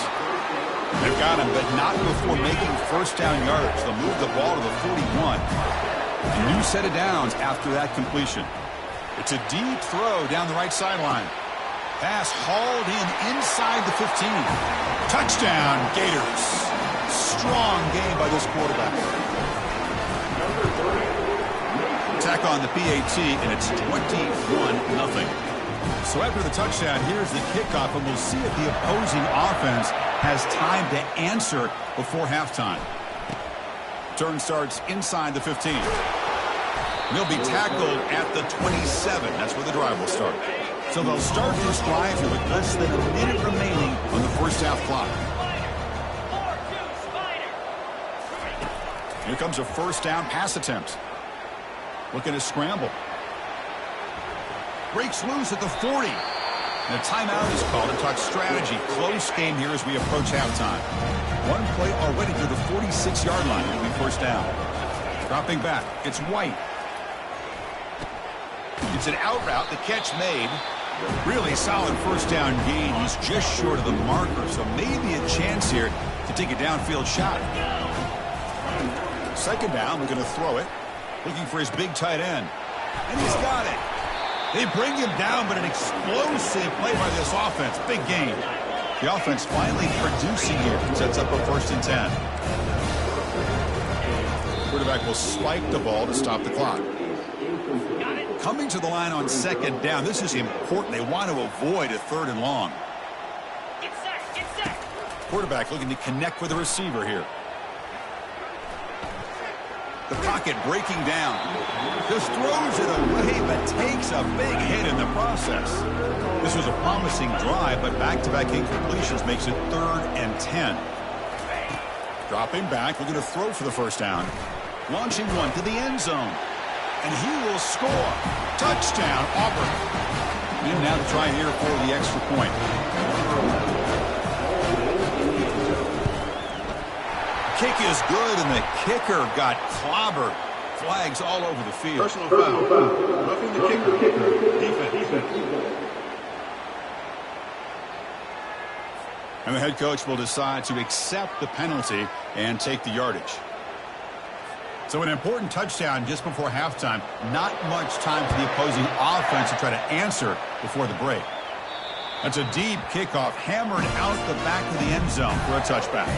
They've got him, but not before making 1st down yards. They'll move the ball to the 41. A new set of downs after that completion. It's a deep throw down the right sideline. Pass hauled in inside the 15. Touchdown, Gators. Strong game by this quarterback. Attack on the PAT, and it's 21-0. So after the touchdown, here's the kickoff, and we'll see if the opposing offense has time to answer before halftime. Turn starts inside the 15. They'll be tackled at the 27. That's where the drive will start. So they'll start this drive here with less than a minute remaining on the 1st half clock. Here comes a 1st down pass attempt. Looking to scramble. Breaks loose at the 40. And a timeout is called to talk strategy. Close game here as we approach halftime. One play already to the 46-yard line. It'll be 1st down. Dropping back. It's White. It's an out route. The catch made. Really solid 1st down gain. He's just short of the marker, so maybe a chance here to take a downfield shot. Second down, we're going to throw it. Looking for his big tight end. And he's got it. They bring him down, but an explosive play by this offense. Big gain. The offense finally producing here. Sets up a 1st and 10. Quarterback will spike the ball to stop the clock. Coming to the line on 2nd down. This is important. They want to avoid a 3rd and long. Quarterback looking to connect with the receiver here. The pocket breaking down. Just throws it away, but takes a big hit in the process. This was a promising drive, but back-to-back incompletions makes it 3rd and 10. Dropping back, looking to throw for the 1st down. Launching one to the end zone. And he will score. Touchdown, Auburn. And now to try here for the extra point. Kick is good, and the kicker got clobbered. Flags all over the field. Personal foul. Roughing the kicker. Defense. And the head coach will decide to accept the penalty and take the yardage. So an important touchdown just before halftime. Not much time for the opposing offense to try to answer before the break. That's a deep kickoff hammered out the back of the end zone for a touchback.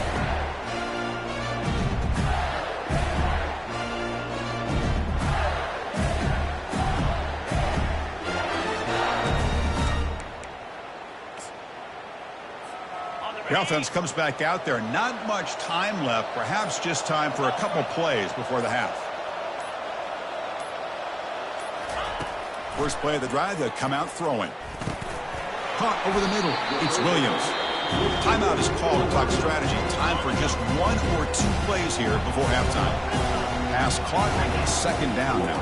The offense comes back out there. Not much time left. Perhaps just time for a couple plays before the half. First play of the drive, they'll come out throwing. Caught over the middle. It's Williams. Timeout is called to talk strategy. Time for just 1 or 2 plays here before halftime. Pass caught. 2nd down now.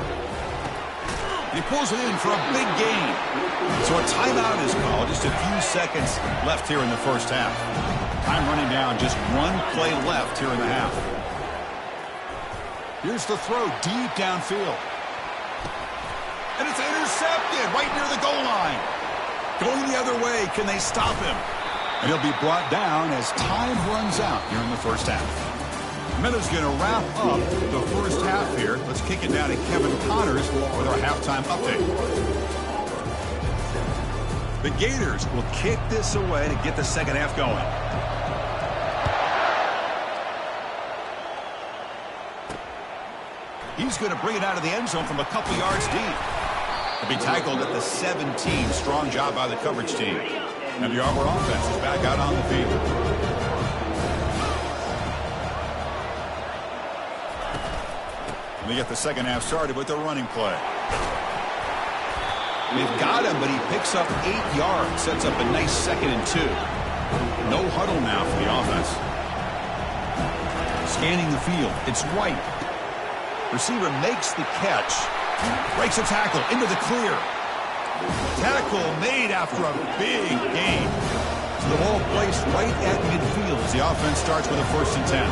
He pulls it in for a big gain. So a timeout is called. Just a few seconds left here in the 1st half. Time running down. Just 1 play left here in the half. Here's the throw deep downfield. And it's intercepted right near the goal line. Going the other way. Can they stop him? And he'll be brought down as time runs out here in the 1st half. Miller's going to wrap up the 1st half here. Let's kick it down to Kevin Connors with our halftime update. The Gators will kick this away to get the 2nd half going. He's going to bring it out of the end zone from a couple yards deep. He'll be tackled at the 17. Strong job by the coverage team. And the Auburn offense is back out on the field. They get the 2nd half started with a running play. They've got him, but he picks up 8 yards. Sets up a nice 2nd and 2. No huddle now for the offense. Scanning the field. It's White. Receiver makes the catch. Breaks a tackle into the clear. Tackle made after a big gain. So the ball placed right at midfield as the offense starts with a 1st and 10.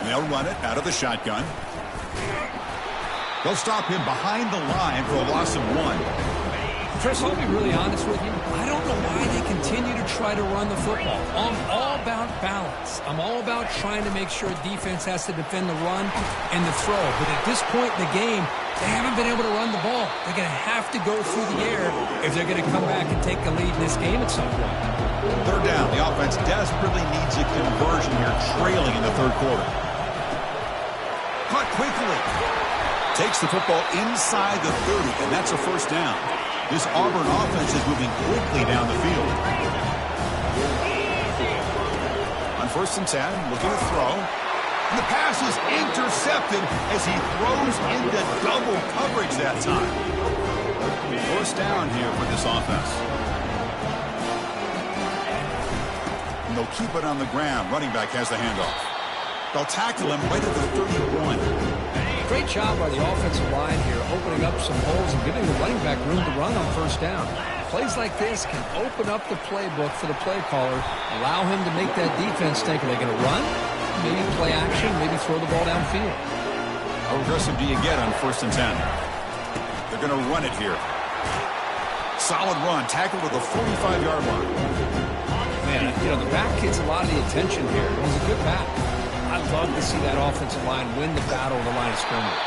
They'll run it out of the shotgun. They'll stop him behind the line for a loss of 1. Chris, I'll be really honest with you. I don't know why they continue to try to run the football. I'm all about balance. I'm all about trying to make sure defense has to defend the run and the throw. But at this point in the game, they haven't been able to run the ball. They're going to have to go through the air if they're going to come back and take the lead in this game at some point. 3rd down. The offense desperately needs a conversion here, trailing in the 3rd quarter. Caught quickly. Takes the football inside the 30, and that's a 1st down. This Auburn offense is moving quickly down the field. On 1st and 10, looking to throw. And the pass is intercepted as he throws into double coverage that time. 1st down here for this offense. And they'll keep it on the ground. Running back has the handoff. They'll tackle him right at the 31. Great job by the offensive line here, opening up some holes and giving the running back room to run on 1st down. Plays like this can open up the playbook for the play caller, allow him to make that defense think, are they going to run? Maybe play action, maybe throw the ball downfield. How aggressive do you get on 1st and 10? They're going to run it here. Solid run, tackled at the 45-yard line. man, the back gets a lot of the attention here. He's a good back. I'd love to see that offensive line win the battle of the line of scrimmage.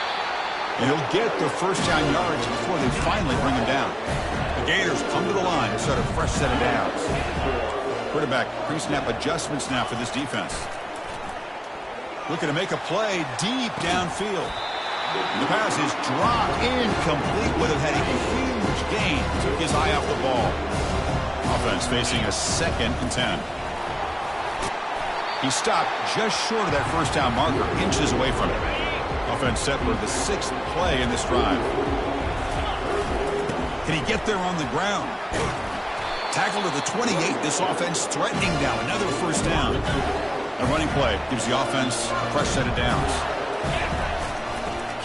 And he'll get the first down yards before they finally bring him down. The Gators come to the line to start a fresh set of downs. Quarterback pre-snap adjustments now for this defense. Looking to make a play deep downfield. The pass is dropped incomplete. Would have had a huge gain. Took his eye off the ball. Offense facing a 2nd and 10. He stopped just short of that first down marker, inches away from it. Offense set for the 6th play in this drive. Can he get there on the ground? Tackle to the 28. This offense threatening now. Another first down. A running play gives the offense a fresh set of downs.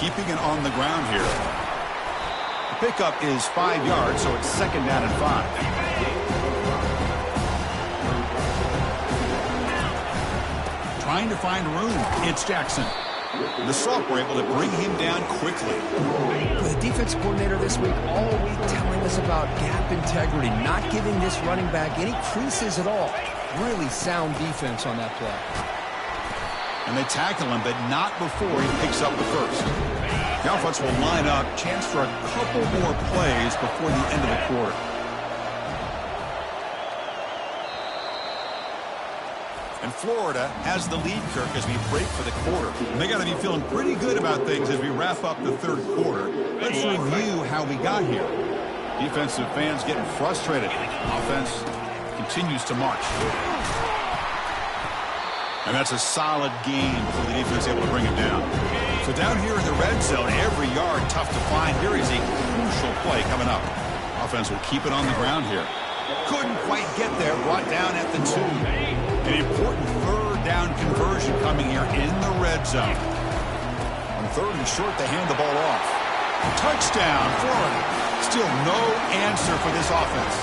Keeping it on the ground here. The pickup is 5 yards, so it's 2nd down and 5. Trying to find room. It's Jackson. The sophomore able to bring him down quickly. The defense coordinator this week all week telling us about gap integrity, not giving this running back any creases at all. Really sound defense on that play. And they tackle him, but not before he picks up the first. The offense will line up. Chance for a couple more plays before the end of the quarter. And Florida has the lead, Kirk, as we break for the quarter. And they got to be feeling pretty good about things as we wrap up the 3rd quarter. Let's review how we got here. Defensive fans getting frustrated. Offense continues to march. And that's a solid game for the defense able to bring him down. So down here in the red zone, every yard tough to find. Here is a crucial play coming up. Offense will keep it on the ground here. Couldn't quite get there. Brought down at the 2. An important 3rd down conversion coming here in the red zone. On 3rd and short, they hand the ball off. Touchdown, Florida. Still no answer for this offense.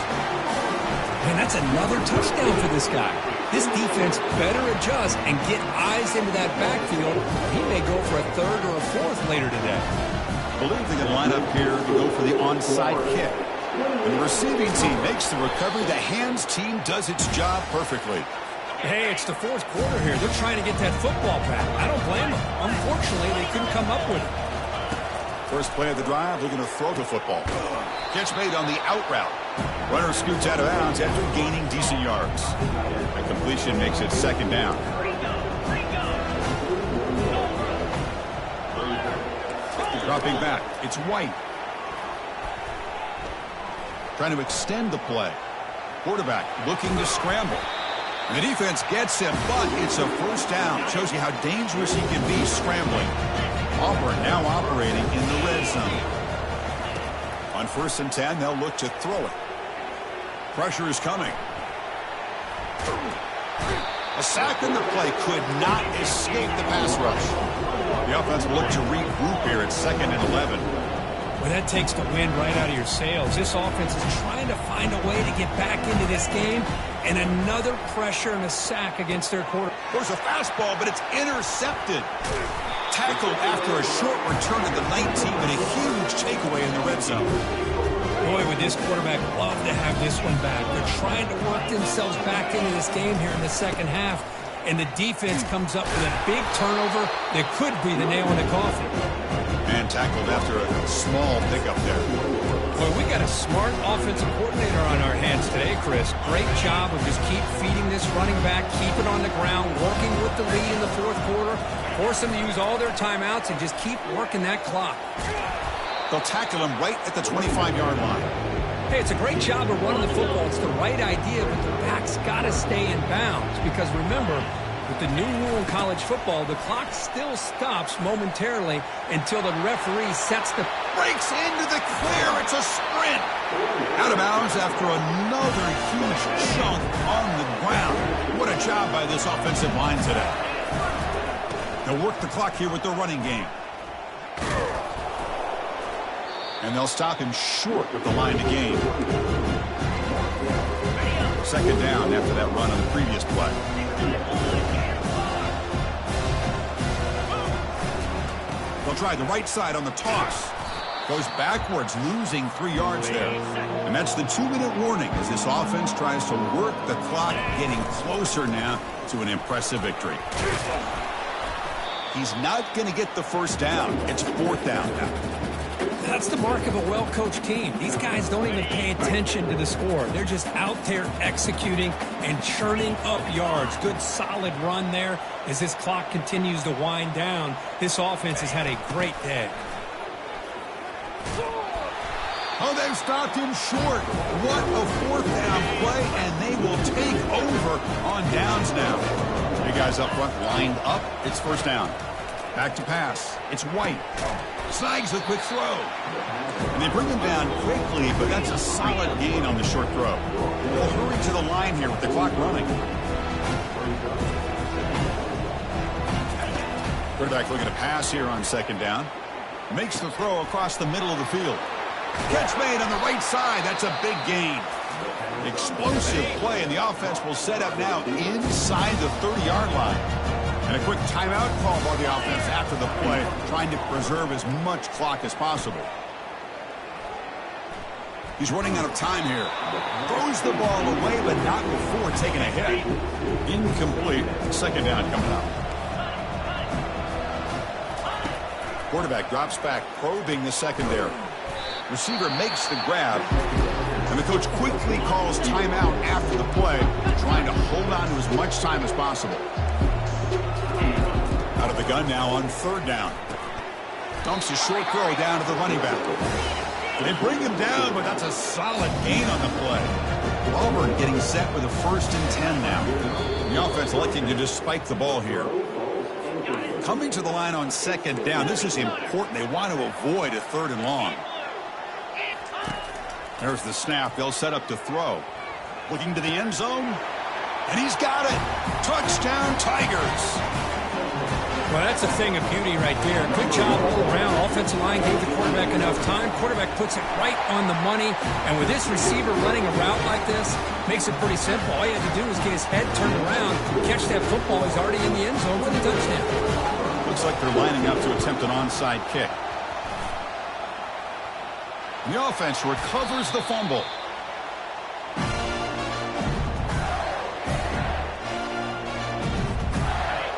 And that's another touchdown for this guy. This defense better adjust and get eyes into that backfield. He may go for a 3rd or a 4th later today. I believe they can line up here to go for the onside kick. And the receiving team makes the recovery. The hands team does its job perfectly. Hey, it's the 4th quarter here. They're trying to get that football back. I don't blame them. Unfortunately, they couldn't come up with it. First play of the drive, looking to throw the football. Catch made on the out route. Runner scoots out of bounds after gaining decent yards. A completion makes it 2nd down. Dropping back, it's White. Trying to extend the play. Quarterback looking to scramble. And the defense gets him, but it's a first down. Shows you how dangerous he can be scrambling. Auburn now operating in the red zone. On 1st and 10, they'll look to throw it. Pressure is coming. A sack in the play could not escape the pass rush. The offense will look to regroup here at 2nd and 11. Well, that takes the wind right out of your sails. This offense is trying to find a way to get back into this game, and another pressure and a sack against their quarter. There's a fastball, but it's intercepted. Tackled after a short return to the 19, but a huge takeaway in the red zone. Boy, would this quarterback love to have this one back. They're trying to work themselves back into this game here in the 2nd half, and the defense comes up with a big turnover that could be the nail in the coffin. And tackled after a small pickup there. Boy, we got a smart offensive coordinator on our hands today, Chris. Great job of just keep feeding this running back, keep it on the ground, working with the lead in the 4th quarter, force them to use all their timeouts, and just keep working that clock. They'll tackle him right at the 25-yard line. Hey, it's a great job of running the football. It's the right idea, but the back's got to stay in bounds. Because remember, with the new rule in college football, the clock still stops momentarily until the referee sets the... Breaks into the clear. It's a sprint. Out of bounds after another huge chunk on the ground. What a job by this offensive line today. They'll work the clock here with their running game. And they'll stop him short of the line to gain. 2nd down after that run on the previous play. They'll try the right side on the toss. Goes backwards, losing 3 yards there. And that's the 2-minute warning as this offense tries to work the clock, getting closer now to an impressive victory. He's not going to get the first down. It's 4th down now. That's the mark of a well-coached team. These guys don't even pay attention to the score. They're just out there executing and churning up yards. Good, solid run there. As this clock continues to wind down, this offense has had a great day. Oh, they've stopped him short. What a 4th down play, and they will take over on downs now. You guys up front lined up. It's 1st down. Back to pass. It's White. Snags a quick throw. And they bring him down quickly, but that's a solid gain on the short throw. We'll hurry to the line here with the clock running. Quarterback looking to pass here on 2nd down. Makes the throw across the middle of the field. Catch made on the right side. That's a big gain. Explosive play, and the offense will set up now inside the 30-yard line. And a quick timeout call by the offense after the play, trying to preserve as much clock as possible. He's running out of time here. Throws the ball away, but not before taking a hit. Incomplete. 2nd down coming up. Quarterback drops back, probing the secondary. Receiver makes the grab. And the coach quickly calls timeout after the play, trying to hold on to as much time as possible. Out of the gun now on 3rd down. Dumps a short throw down to the running back. They bring him down, but that's a solid gain on the play. Auburn getting set with a 1st and 10 now. The offense electing to just spike the ball here. Coming to the line on 2nd down. This is important. They want to avoid a 3rd and long. There's the snap. They'll set up to throw. Looking to the end zone. And he's got it. Touchdown, Tigers. Well, that's a thing of beauty right there. Good job all around. Offensive line gave the quarterback enough time. Quarterback puts it right on the money. And with this receiver running a route like this, makes it pretty simple. All he had to do was get his head turned around, catch that football. He's already in the end zone for the touchdown. Looks like they're lining up to attempt an onside kick. And the offense recovers the fumble.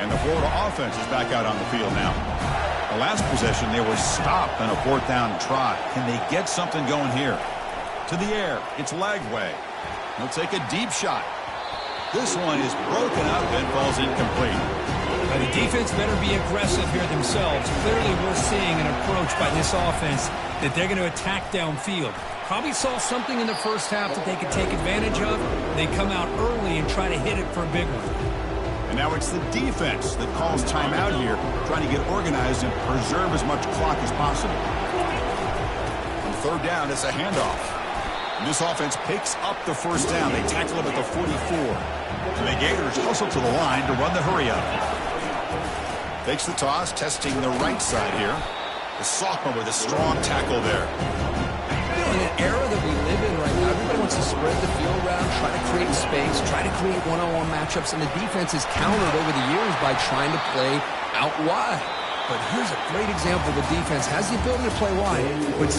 And the Florida offense is back out on the field now. The last possession, they were stopped on a 4th down try. Can they get something going here? To the air. It's Lagway. He'll take a deep shot. This one is broken up and falls incomplete. Now, the defense better be aggressive here themselves. Clearly, we're seeing an approach by this offense that they're going to attack downfield. Probably saw something in the first half that they could take advantage of. They come out early and try to hit it for a big one. And now it's the defense that calls timeout here, trying to get organized and preserve as much clock as possible. On 3rd down, it's a handoff. And this offense picks up the 1st down. They tackle him at the 44. And the Gators hustle to the line to run the hurry-up. Takes the toss, testing the right side here. The sophomore with a strong tackle there. In an era that we live in right now, everybody wants to spread the field around, try to create space, try to create one-on-one matchups, and the defense has countered over the years by trying to play out wide. But here's a great example. The defense has the ability to play wide, but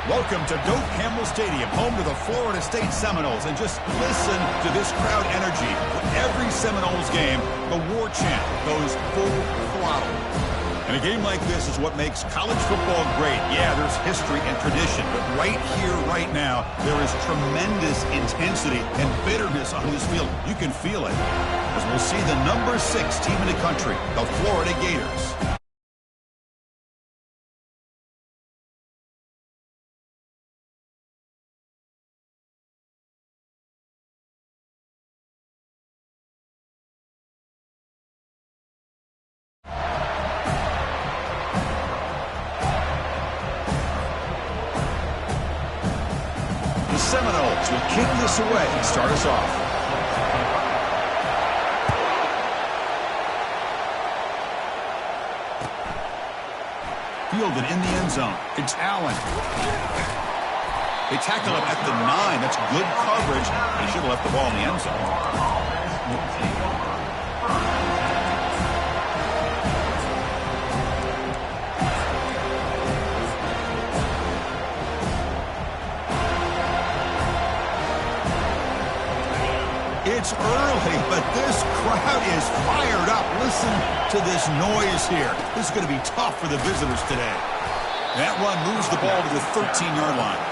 Welcome to Doak Campbell Stadium, home to the Florida State Seminoles. And just listen to this crowd energy. For every Seminoles game, the war chant goes full throttle. And a game like this is what makes college football great. Yeah, there's history and tradition, but right here, right now, there is tremendous intensity and bitterness on this field. You can feel it. As we'll see the number 6 team in the country, the Florida Gators. The Seminoles will kick this away and start us off. Fielded in the end zone. It's Allen. They tackle him at the 9. That's good coverage. They should have left the ball in the end zone. It's early, but this crowd is fired up. Listen to this noise here. This is going to be tough for the visitors today. That run moves the ball to the 13-yard line.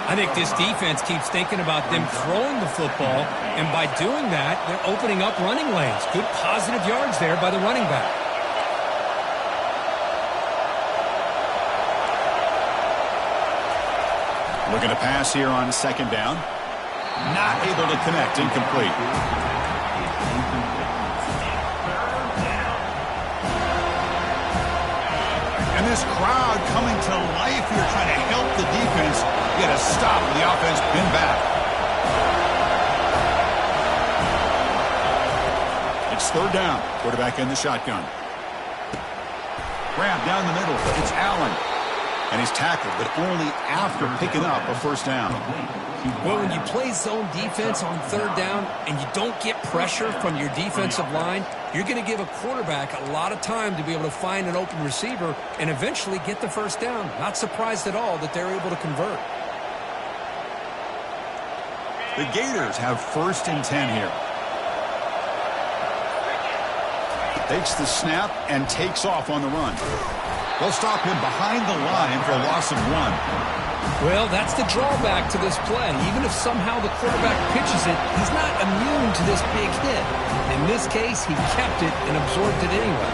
I think this defense keeps thinking about them throwing the football, and by doing that, they're opening up running lanes. Good positive yards there by the running back. Looking to pass here on second down. Not able to connect, incomplete. And this crowd coming to life here, trying to help the defense get a stop with the offense pinned back. It's third down. Quarterback in the shotgun. Grab down the middle. It's Allen. And he's tackled, but only after picking up a first down. Well, when you play zone defense on third down and you don't get pressure from your defensive line, you're going to give a quarterback a lot of time to be able to find an open receiver and eventually get the first down. Not surprised at all that they're able to convert. The Gators have first and 10 here. Takes the snap and takes off on the run. They'll stop him behind the line for a loss of 1. Well, that's the drawback to this play. Even if somehow the quarterback pitches it, he's not immune to this big hit. In this case, he kept it and absorbed it anyway.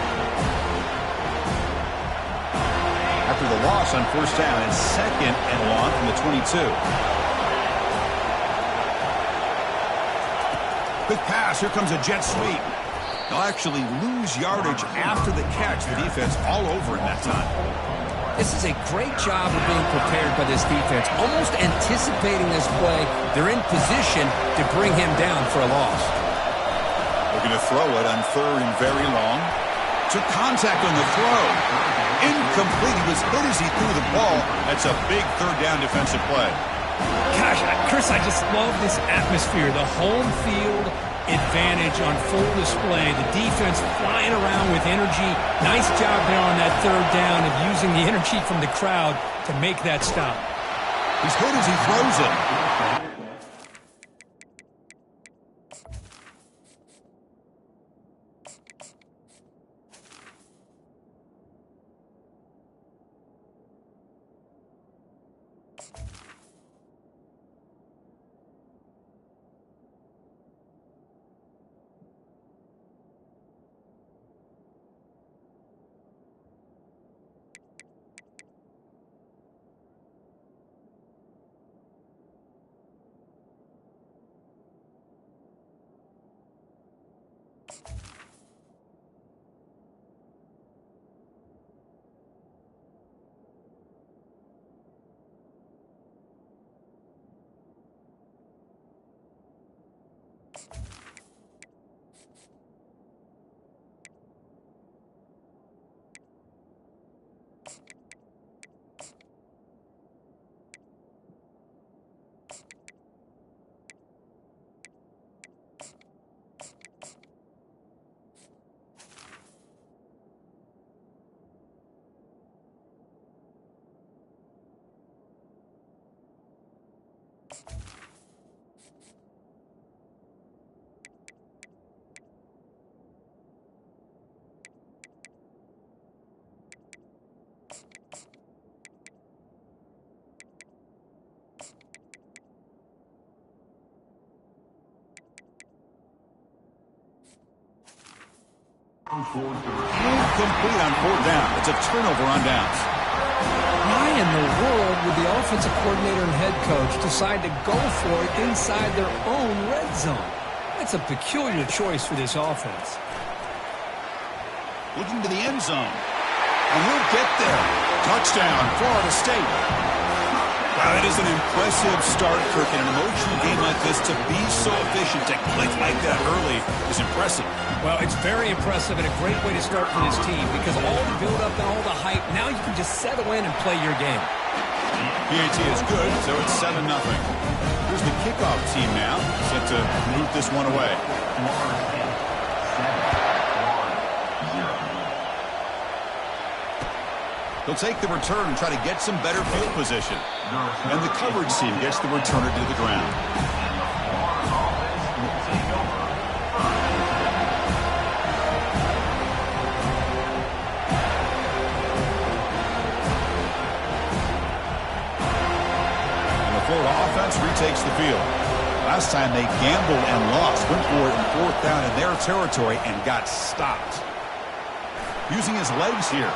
After the loss on first down, and second and long from the 22. Quick pass. Here comes a jet sweep. They'll actually lose yardage after the catch. The defense all over him that time. This is a great job of being prepared by this defense. Almost anticipating this play, they're in position to bring him down for a loss. Looking to throw it on third and very long. Took contact on the throw. Incomplete. He was hit as he threw the ball. That's a big third down defensive play. Gosh, Chris, I just love this atmosphere. The home field advantage on full display. The defense flying around with energy. Nice job there on that third down of using the energy from the crowd to make that stop. He's hit as he throws it. Incomplete on 4th down. It's a turnover on downs. Why in the world would the offensive coordinator and head coach decide to go for it inside their own red zone? That's a peculiar choice for this offense. Looking to the end zone. And we'll get there. Touchdown, Florida State. Wow, that is an impressive start, Kirk. In an emotional game like this, to be so efficient, to click like that early is impressive. Well, it's very impressive and a great way to start for this team because all the build-up and all the hype, now you can just settle in and play your game. PAT is good, so it's 7-0. Here's the kickoff team now, set to move this one away. He'll take the return and try to get some better field position. And the coverage team gets the returner to the ground. And the Florida offense retakes the field. Last time they gambled and lost, went for it in 4th down in their territory and got stopped. Using his legs here.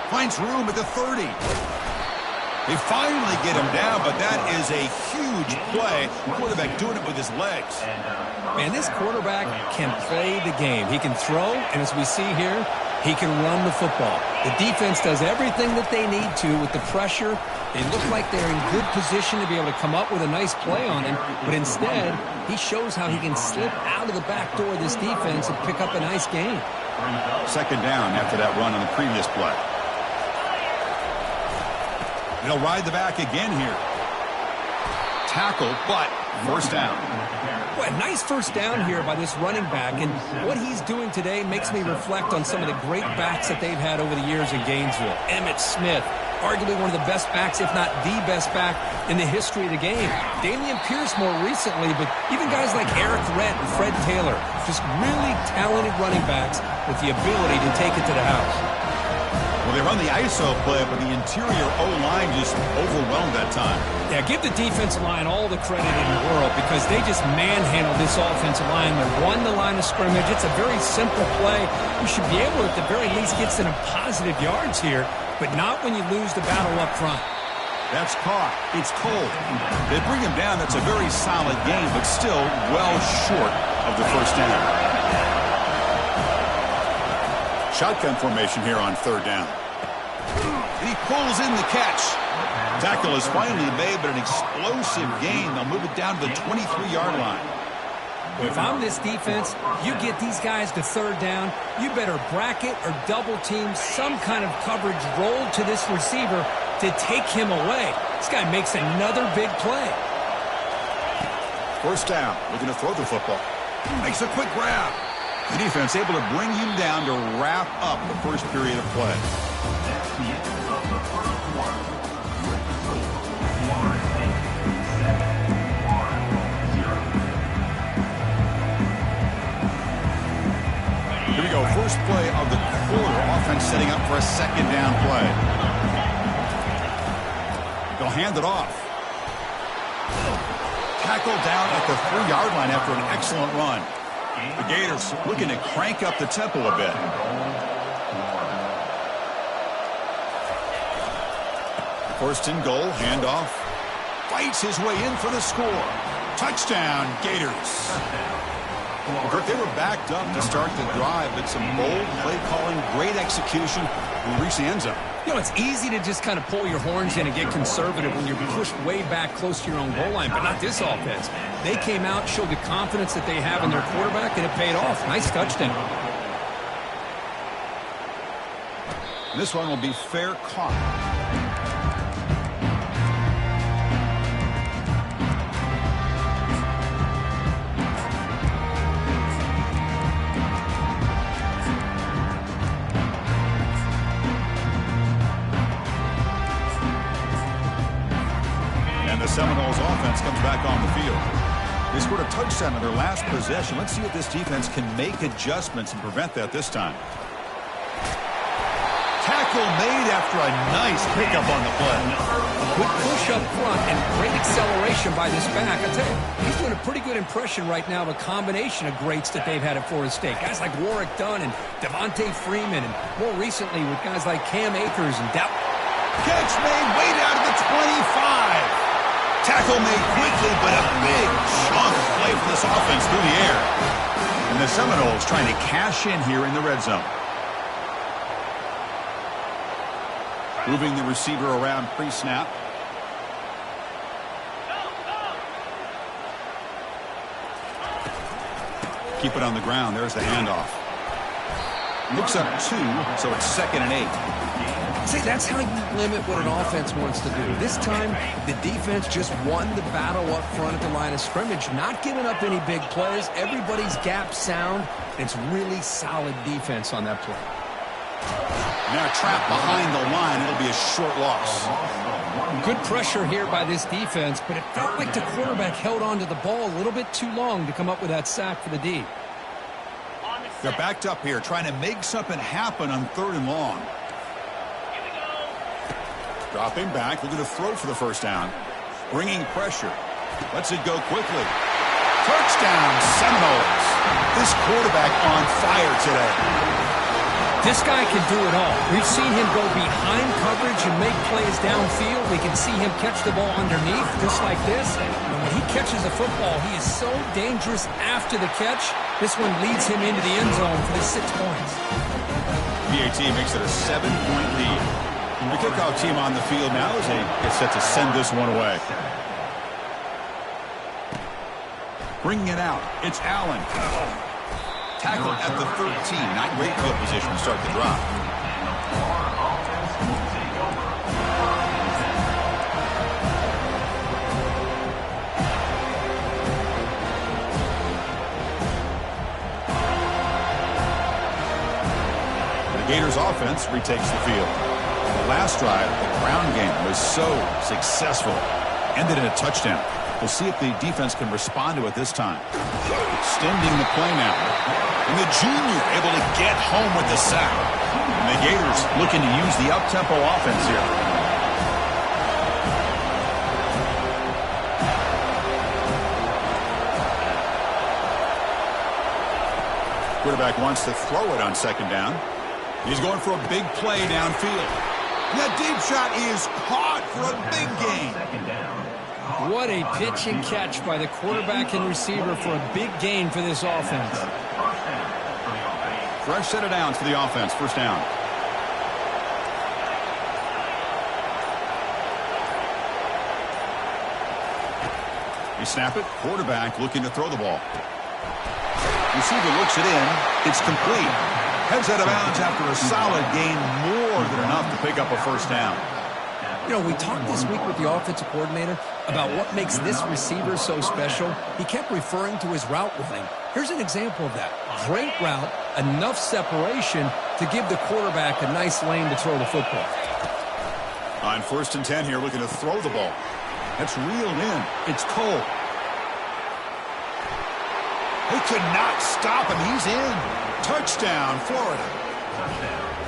Finds room at the 30. They finally get him down, but that is a huge play. The quarterback doing it with his legs. Man, this quarterback can play the game. He can throw, and as we see here, he can run the football. The defense does everything that they need to with the pressure. They look like they're in good position to be able to come up with a nice play on him, but instead, he shows how he can slip out of the back door of this defense and pick up a nice gain. 2nd down after that run on the previous play. They'll ride the back again here. Tackle, but 1st down. Boy, a nice 1st down here by this running back, and what he's doing today makes me reflect on some of the great backs that they've had over the years in Gainesville. Emmitt Smith, arguably one of the best backs, if not the best back in the history of the game. Damian Pierce more recently, but even guys like Eric Rent and Fred Taylor, just really talented running backs with the ability to take it to the house. Well, they run the ISO play, but the interior O-line just overwhelmed that time. Yeah, give the defensive line all the credit in the world because they just manhandled this offensive line. They won the line of scrimmage. It's a very simple play. You should be able to, at the very least, get some positive yards here, but not when you lose the battle up front. That's caught. It's cold. They bring him down. That's a very solid game, but still well short of the 1st down. Shotgun formation here on 3rd down. He pulls in the catch. Tackle is finally made, but an explosive gain. They'll move it down to the 23-yard line. If I'm this defense, you get these guys to 3rd down, you better bracket or double team some kind of coverage roll to this receiver to take him away. This guy makes another big play. 1st down. Looking to throw the football. Makes a quick grab. The defense able to bring him down to wrap up the 1st period of play. That's the end of the 1st quarter. Here we go. 1st play of the quarter. Offense setting up for a 2nd down play. They'll hand it off. Tackle down at the 3-yard line after an excellent run. The Gators looking to crank up the tempo a bit. First and goal, handoff. Fights his way in for the score. Touchdown, Gators. Kirk, they were backed up to start the drive, but some bold play calling, great execution, and reach the end zone. You know, it's easy to just kind of pull your horns in and get conservative when you're pushed way back close to your own goal line, but not this offense. They came out, showed the confidence that they have in their quarterback, and it paid off. Nice touchdown. This one will be fair caught. Seminoles offense comes back on the field. They scored a touchdown in their last possession. Let's see if this defense can make adjustments and prevent that this time. Tackle Tackle made after a nice pickup on the play. Good push up front and great acceleration by this back. I tell you, he's doing a pretty good impression right now of a combination of greats that they've had at Florida State. Guys like Warwick Dunn and Devontae Freeman, and more recently with guys like Cam Akers and Dow. Catch made way down to the 25. Tackle made quickly, but a big chunk of play for this offense through the air. And the Seminoles trying to cash in here in the red zone. Moving the receiver around pre-snap. Keep it on the ground. There's the handoff. Looks up 2, so it's 2nd and 8. See, that's how you limit what an offense wants to do. This time, the defense just won the battle up front at the line of scrimmage, not giving up any big plays. Everybody's gap sound. It's really solid defense on that play. Now trapped behind the line. It'll be a short loss. Good pressure here by this defense, but it felt like the quarterback held on to the ball a little bit too long to come up with that sack for the D. They're backed up here, trying to make something happen on 3rd and long. Dropping back, looking to throw for the first down. Bringing pressure. Lets it go quickly. Touchdown, Seminoles. This quarterback on fire today. This guy can do it all. We've seen him go behind coverage and make plays downfield. We can see him catch the ball underneath, just like this. And when he catches the football, he is so dangerous after the catch. This one leads him into the end zone for the 6 points. PAT makes it a 7-point lead. The kickoff team on the field now as they get set to send this one away. Bringing it out, it's Allen. Tackle at the 13. Not great field position to start the drive. The Gators offense retakes the field. The last drive, the ground game, was so successful. Ended in a touchdown. We'll see if the defense can respond to it this time. Extending the play now. And the junior able to get home with the sack. And the Gators looking to use the up-tempo offense here. Quarterback wants to throw it on 2nd down. He's going for a big play downfield. And that deep shot is caught for a big gain. What a pitch and catch by the quarterback and receiver for a big gain for this offense. Fresh set of downs for the offense. First down. They snap it. Quarterback looking to throw the ball. Receiver looks it in. It's complete. Heads out of bounds after a solid gain, more than enough to pick up a first down. You know, we talked this week with the offensive coordinator about what makes this receiver so special. He kept referring to his route running. Here's an example of that. Great route, enough separation to give the quarterback a nice lane to throw the football. On 1st and 10 here, looking to throw the ball. That's reeled in. It's Cole. They could not stop him. He's in. Touchdown, Florida.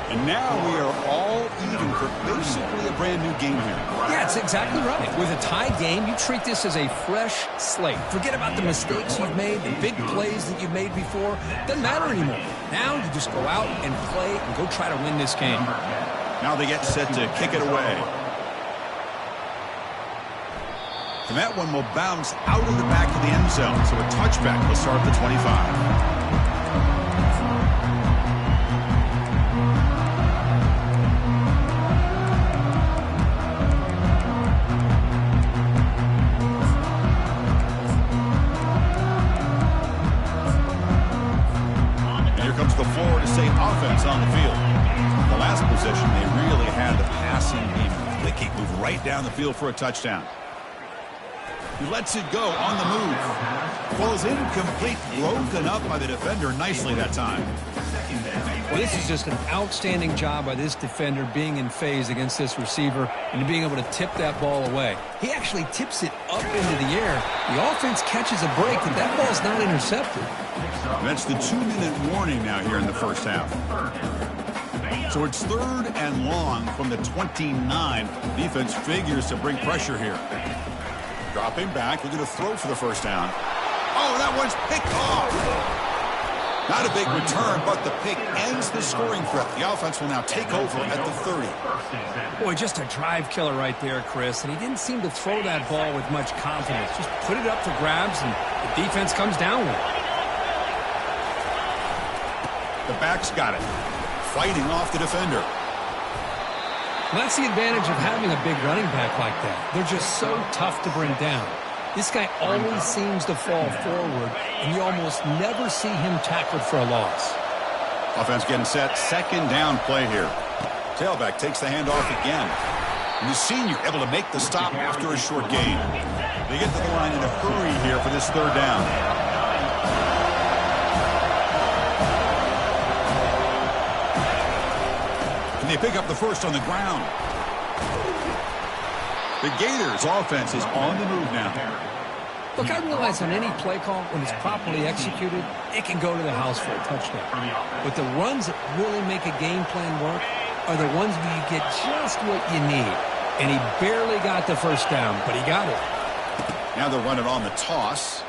And now we are all even for basically a brand new game here. Yeah, it's exactly right. With a tie game, you treat this as a fresh slate. Forget about the mistakes you've made, the big plays that you've made before. Doesn't matter anymore. Now you just go out and play and go try to win this game. Now they get set to kick it away. And that one will bounce out of the back of the end zone. So a touchback will start at the 25. The Florida State offense on the field. The last possession, they really had the passing game clicking, move right down the field for a touchdown. He lets it go on the move. Falls incomplete, broken up by the defender nicely that time. Well, this is just an outstanding job by this defender being in phase against this receiver and being able to tip that ball away. He actually tips it up into the air. The offense catches a break, and that ball's not intercepted. And that's the 2-minute warning now here in the first half. So it's 3rd and long from the 29. Defense figures to bring pressure here. Dropping back, looking to throw for the first down. Oh, that one's picked off. Not a big return, but the pick ends the scoring threat. The offense will now take over at the 30. Boy, just a drive killer right there, Chris. And he didn't seem to throw that ball with much confidence. Just put it up for grabs, and the defense comes down with it. The back's got it. Fighting off the defender. Well, that's the advantage of having a big running back like that. They're just so tough to bring down. This guy always seems to fall forward, and you almost never see him tackled for a loss. Offense getting set. 2nd down play here. Tailback takes the handoff again. And the senior able to make the stop after a short gain. They get to the line in a hurry here for this 3rd down. And they pick up the first on the ground. The Gators' offense is on the move now. Look, I realize on any play call, when it's properly executed, it can go to the house for a touchdown. But the runs that really make a game plan work are the ones where you get just what you need. And he barely got the first down, but he got it. Now they're running on the toss.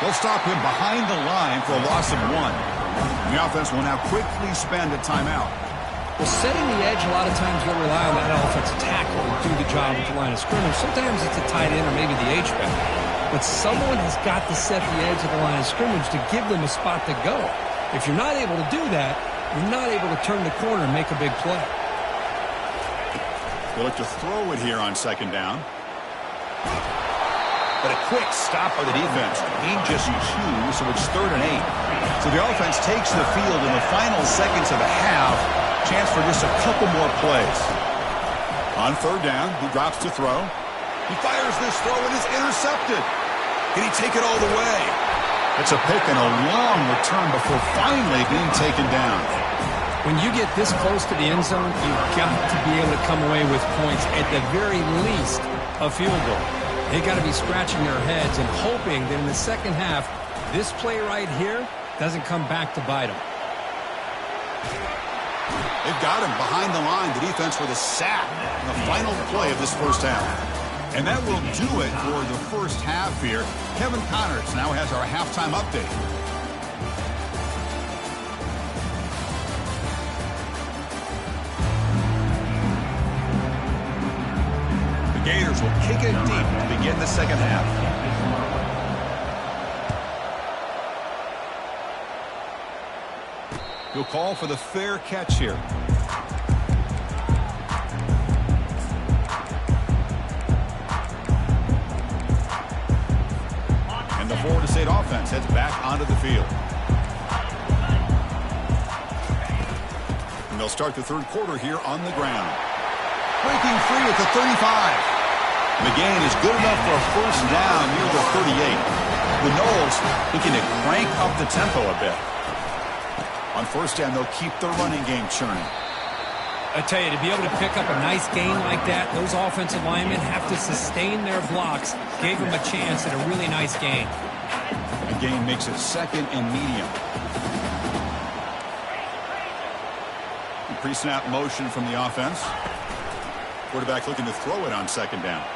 They'll stop him behind the line for a loss of 1. The offense will now quickly spend a timeout. Well, setting the edge, a lot of times you'll rely on that offensive tackle to do the job at the line of scrimmage. Sometimes it's a tight end or maybe the H-back. But someone has got to set the edge of the line of scrimmage to give them a spot to go. If you're not able to do that, you're not able to turn the corner and make a big play. They look to throw it here on 2nd down. But a quick stop by the defense. Gain just 2, so it's 3rd and 8. So the offense takes the field in the final seconds of the half. Chance for just a couple more plays. On 3rd down, he drops to throw. He fires this throw and is intercepted. Can he take it all the way? It's a pick and a long return before finally being taken down. When you get this close to the end zone, you've got to be able to come away with points, at the very least, a field goal. They've got to be scratching their heads and hoping that in the second half, this play right here doesn't come back to bite them. They've got him behind the line. The defense with a sack in the final play of this first half. And that will do it for the first half here. Kevin Connors now has our halftime update. The Gators will kick it deep to begin the second half. He'll call for the fair catch here. And the Florida State offense heads back onto the field. And they'll start the 3rd quarter here on the ground. Breaking free at the 35. The gain is good enough for a first down near the 38. The Noles looking to crank up the tempo a bit. On 1st down, they'll keep their running game churning. I tell you, to be able to pick up a nice gain like that, those offensive linemen have to sustain their blocks. Gave them a chance at a really nice gain. A gain makes it 2nd and medium. Pre-snap motion from the offense. Quarterback looking to throw it on 2nd down.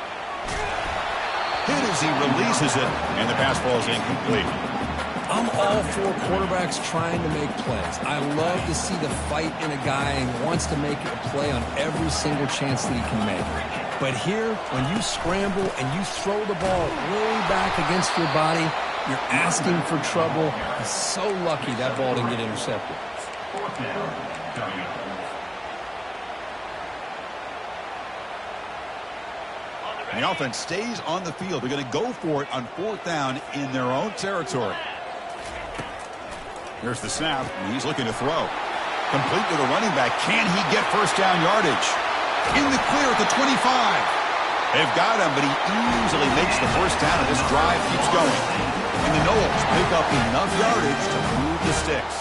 Hit as he releases it, and the pass ball is incomplete. I'm all for quarterbacks trying to make plays. I love to see the fight in a guy and wants to make a play on every single chance that he can make. But here, when you scramble and you throw the ball way back against your body, you're asking for trouble. He's so lucky that ball didn't get intercepted. And the offense stays on the field. They're going to go for it on 4th down in their own territory. Here's the snap, and he's looking to throw. Complete with a running back. Can he get first down yardage? In the clear at the 25. They've got him, but he easily makes the first down, and this drive keeps going. And the Noles pick up enough yardage to move the sticks.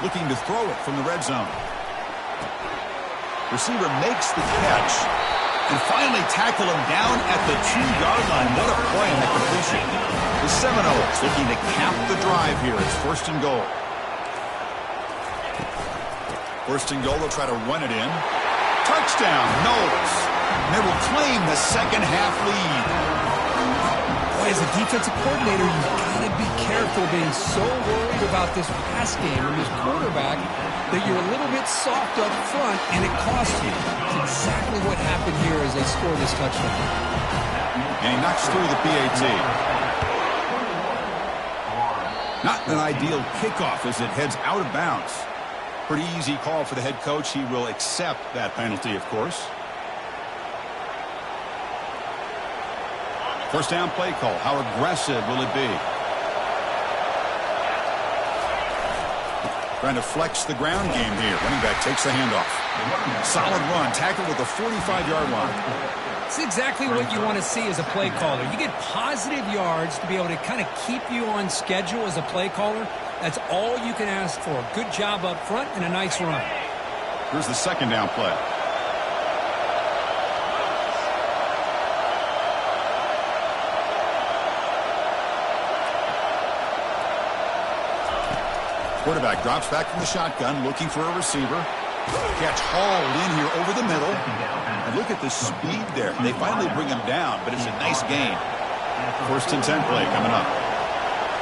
Looking to throw it from the red zone. Receiver makes the catch. And finally tackle him down at the 2-yard line. What a play on the completion. The Seminoles looking to cap the drive here. It's 1st and goal. First and goal, they'll try to run it in. Touchdown, Knowles. And they will claim the second half lead. Boy, as a defensive coordinator, you've got to be careful being so worried about this pass game and this quarterback that you're a little bit soft up front, and it costs you. It's exactly what happened here as they score this touchdown. And he knocks through the PAT. Not an ideal kickoff as it heads out of bounds. Pretty easy call for the head coach. He will accept that penalty, of course. First down play call. How aggressive will it be? Trying to flex the ground game here. Running back takes the handoff. Solid run. Tackled at the 45-yard line. It's exactly what you want to see as a play caller. You get positive yards to be able to kind of keep you on schedule as a play caller. That's all you can ask for. Good job up front and a nice run. Here's the second down play. Quarterback drops back from the shotgun, looking for a receiver. Catch hauled in here over the middle. And look at the speed there. They finally bring him down, but it's a nice gain. First and 10 play coming up.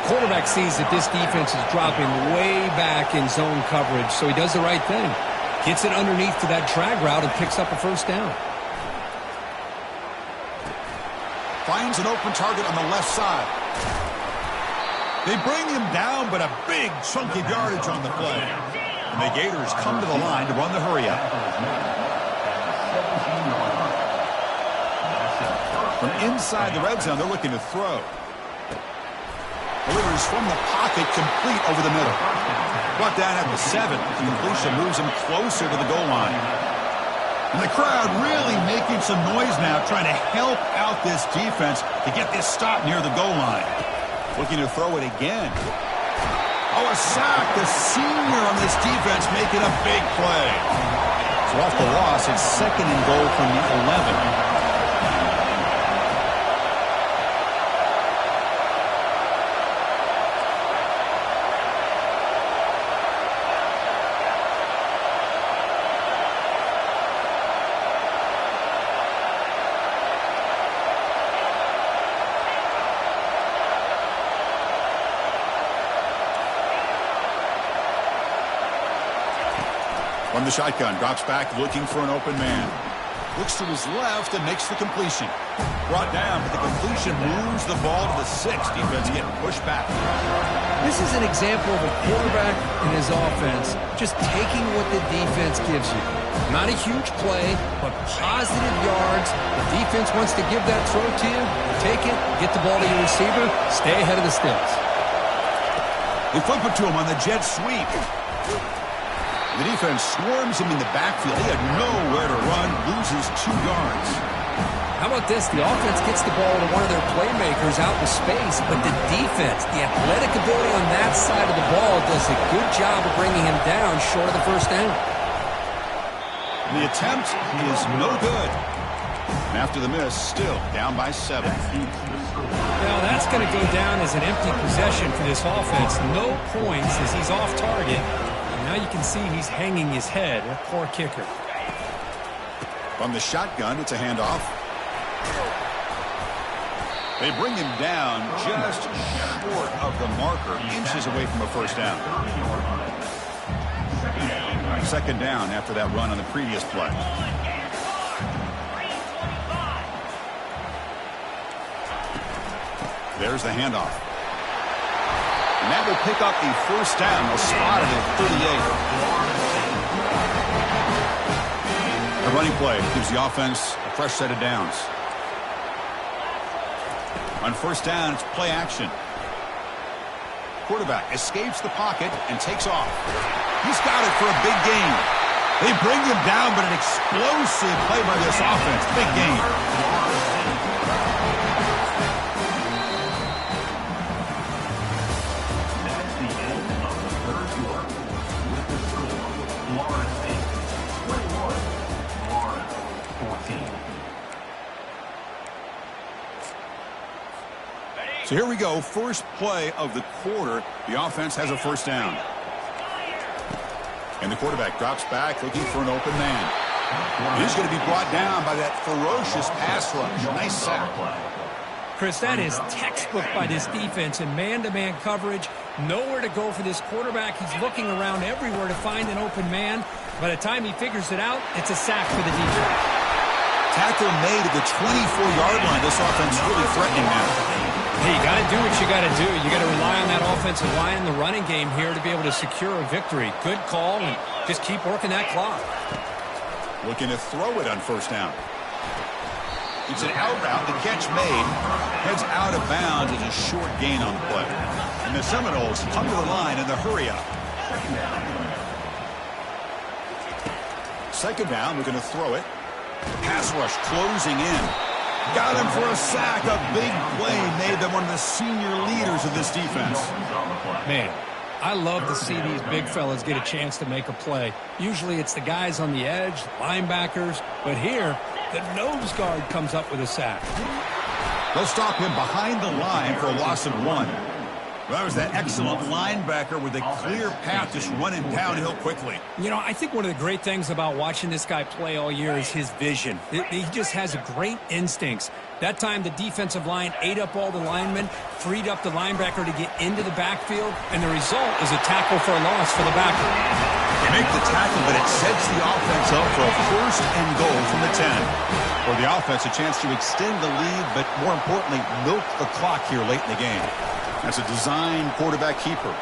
Quarterback sees that this defense is dropping way back in zone coverage, so he does the right thing. Gets it underneath to that drag route and picks up a first down. Finds an open target on the left side. They bring him down, but a big chunk of yardage on the play. And the Gators come to the line to run the hurry-up. From inside the red zone, they're looking to throw. Delivers from the pocket, complete over the middle. Brought down at the 7. The completion moves him closer to the goal line. And the crowd really making some noise now, trying to help out this defense to get this stop near the goal line. Looking to throw it again. Oh, a sack. The senior on this defense making a big play. So off the loss, it's second and goal from the 11. From the shotgun, drops back, looking for an open man. Looks to his left and makes the completion. Brought down, but the completion moves the ball to the 6. Defense getting pushed back. This is an example of a quarterback and his offense just taking what the defense gives you. Not a huge play, but positive yards. The defense wants to give that throw to you. Take it, get the ball to your receiver, stay ahead of the sticks. They flip it to him on the jet sweep. The defense swarms him in the backfield. He had nowhere to run, loses 2 yards. How about this? The offense gets the ball to one of their playmakers out in space, but the defense, the athletic ability on that side of the ball does a good job of bringing him down short of the first down. The attempt is no good. And after the miss, still down by 7. Now that's going to go down as an empty possession for this offense. No points as he's off target. Now you can see he's hanging his head. A poor kicker. From the shotgun, it's a handoff. They bring him down just short of the marker, inches away from a first down. Second down after that run on the previous play. There's the handoff. And that will pick up the first down. They'll spot it at 38. The running play gives the offense a fresh set of downs. On first down, it's play action. Quarterback escapes the pocket and takes off. He's got it for a big gain. They bring him down, but an explosive play by this offense. Big gain. So here we go, first play of the quarter. The offense has a first down. And the quarterback drops back looking for an open man. He's going to be brought down by that ferocious pass rush. Nice sack. Chris, that is textbook by this defense in man-to-man coverage. Nowhere to go for this quarterback. He's looking around everywhere to find an open man. By the time he figures it out, it's a sack for the defense. Tackle made at the 24-yard line. This offense really threatening now. Hey, you got to do what you got to do. You got to rely on that offensive line in the running game here to be able to secure a victory. Good call, and just keep working that clock. Looking to throw it on first down. It's an out route. The catch made. Heads out of bounds as a short gain on the play. And the Seminoles come to the line in the hurry up. Second down. We're going to throw it. Pass rush closing in. Got him for a sack. A big play made by one of the senior leaders of this defense. Man, I love to see these big fellas get a chance to make a play. Usually it's the guys on the edge, linebackers, but here the nose guard comes up with a sack. They'll stop him behind the line for a loss of 1. Well, that was that excellent linebacker with a clear path just running downhill quickly. You know, I think one of the great things about watching this guy play all year is his vision. He just has great instincts. That time the defensive line ate up all the linemen, freed up the linebacker to get into the backfield, and the result is a tackle for a loss for the backer. They make the tackle, but it sets the offense up for a first and goal from the 10. For the offense, a chance to extend the lead, but more importantly, milk the clock here late in the game. That's a design quarterback keeper.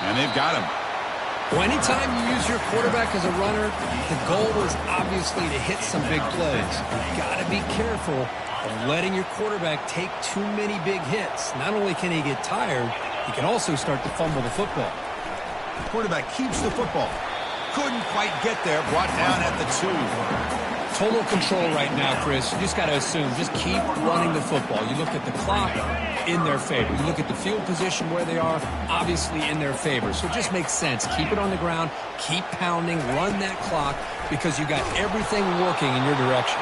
And they've got him. Well, anytime you use your quarterback as a runner, the goal is obviously to hit some big plays. You've got to be careful of letting your quarterback take too many big hits. Not only can he get tired, he can also start to fumble the football. The quarterback keeps the football. Couldn't quite get there. Brought down at the 2. Total control right now, Chris. You just got to assume. Just keep running the football. You look at the clock, in their favor. You look at the field position where they are, obviously in their favor. So it just makes sense. Keep it on the ground. Keep pounding. Run that clock because you got everything working in your direction.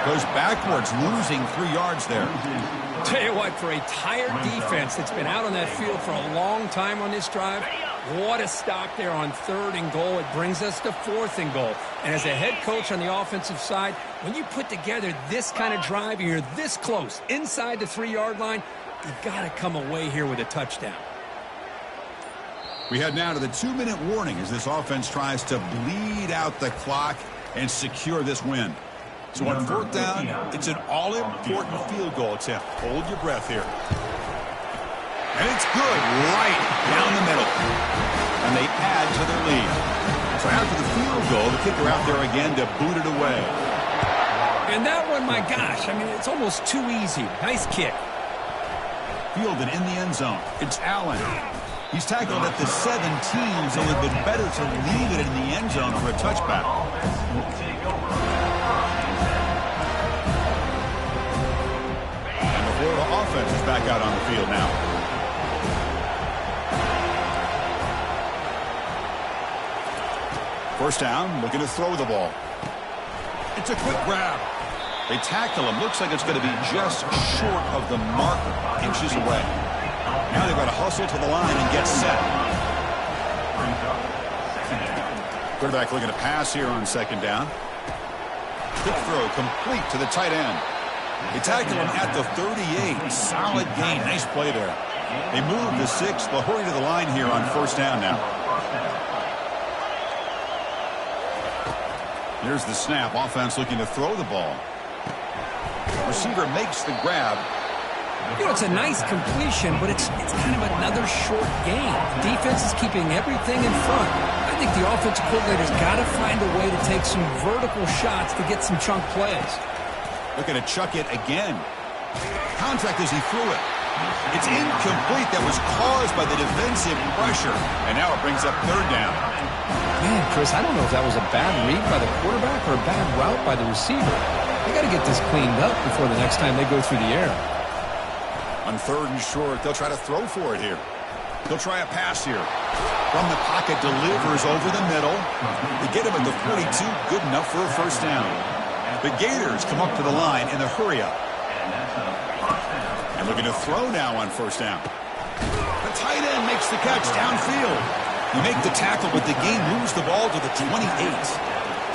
Goes backwards, losing 3 yards there. Tell you what, for a tired defense that's been out on that field for a long time on this drive, what a stop there on 3rd and goal. It brings us to 4th and goal. And as a head coach on the offensive side, when you put together this kind of drive and you're this close, inside the 3-yard line, you've got to come away here with a touchdown. We head now to the 2-minute warning as this offense tries to bleed out the clock and secure this win. So on 4th down, it's an all-important field goal attempt. Hold your breath here. And it's good right down the middle. And they add to their lead. So after the field goal, the kicker out there again to boot it away. And that one, my gosh, I mean, it's almost too easy. Nice kick. Fielded in the end zone. It's Allen. He's tackled at the 17, so it would have been better to leave it in the end zone for a touchback. And the Florida offense is back out on the field now. First down, looking to throw the ball. It's a quick grab. They tackle him. Looks like it's going to be just short of the marker, inches away. Now they've got to hustle to the line and get set. Quarterback looking to pass here on 2nd down. Quick throw complete to the tight end. They tackle him at the 38. Solid gain. Nice play there. They move the 6. They'll hurry to the line here on 1st down now. Here's the snap. Offense looking to throw the ball. Receiver makes the grab. You know, it's a nice completion, but it's kind of another short gain. Defense is keeping everything in front. I think the offensive coordinator's got to find a way to take some vertical shots to get some chunk plays. Looking to chuck it again. Contact as he threw it. It's incomplete. That was caused by the defensive pressure. And now it brings up 3rd down. Man, Chris, I don't know if that was a bad read by the quarterback or a bad route by the receiver. They got to get this cleaned up before the next time they go through the air. On 3rd and short, they'll try to throw for it here. They'll try a pass here. From the pocket, delivers over the middle. They get him at the 42, good enough for a 1st down. The Gators come up to the line in the hurry-up. And looking to throw now on 1st down. The tight end makes the catch downfield. You make the tackle, but the game moves the ball to the 28.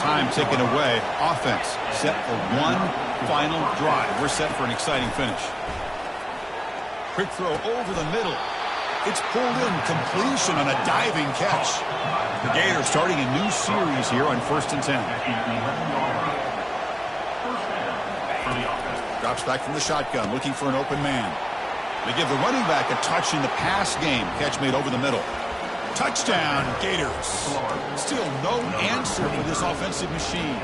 Time taken away. Offense set for one final drive. We're set for an exciting finish. Quick throw over the middle. It's pulled in. Completion on a diving catch. The Gators starting a new series here on 1st and 10. Drops back from the shotgun, looking for an open man. They give the running back a touch in the pass game. Catch made over the middle. Touchdown, Gators. Still no answer for this offensive machine.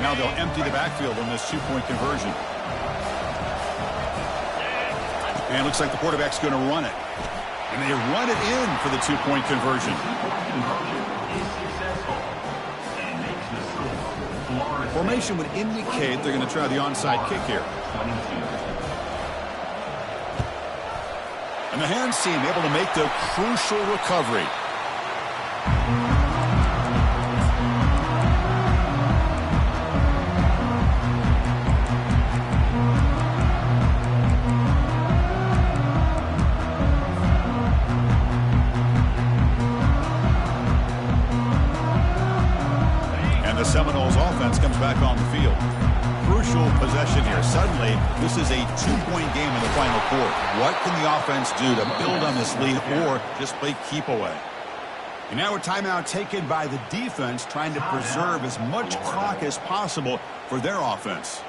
Now they'll empty the backfield on this two-point conversion. And it looks like the quarterback's going to run it. And they run it in for the two-point conversion. Formation would indicate they're going to try the onside kick here. And the hands team able to make the crucial recovery. Seminoles offense comes back on the field. Crucial possession here. Suddenly, this is a two-point game in the final quarter. What can the offense do to build on this lead or just play keep away? And now a timeout taken by the defense, trying to preserve as much clock as possible for their offense.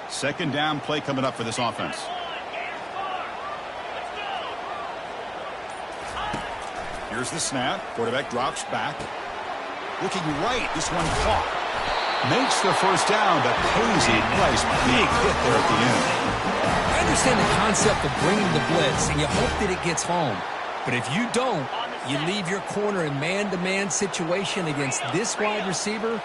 Second down play coming up for this offense. Here's the snap. Quarterback drops back. Looking right. This one caught. Makes the first down, but Posey, nice big hit there at the end. I understand the concept of bringing the blitz, and you hope that it gets home. But if you don't, you leave your corner in man-to-man situation against this wide receiver.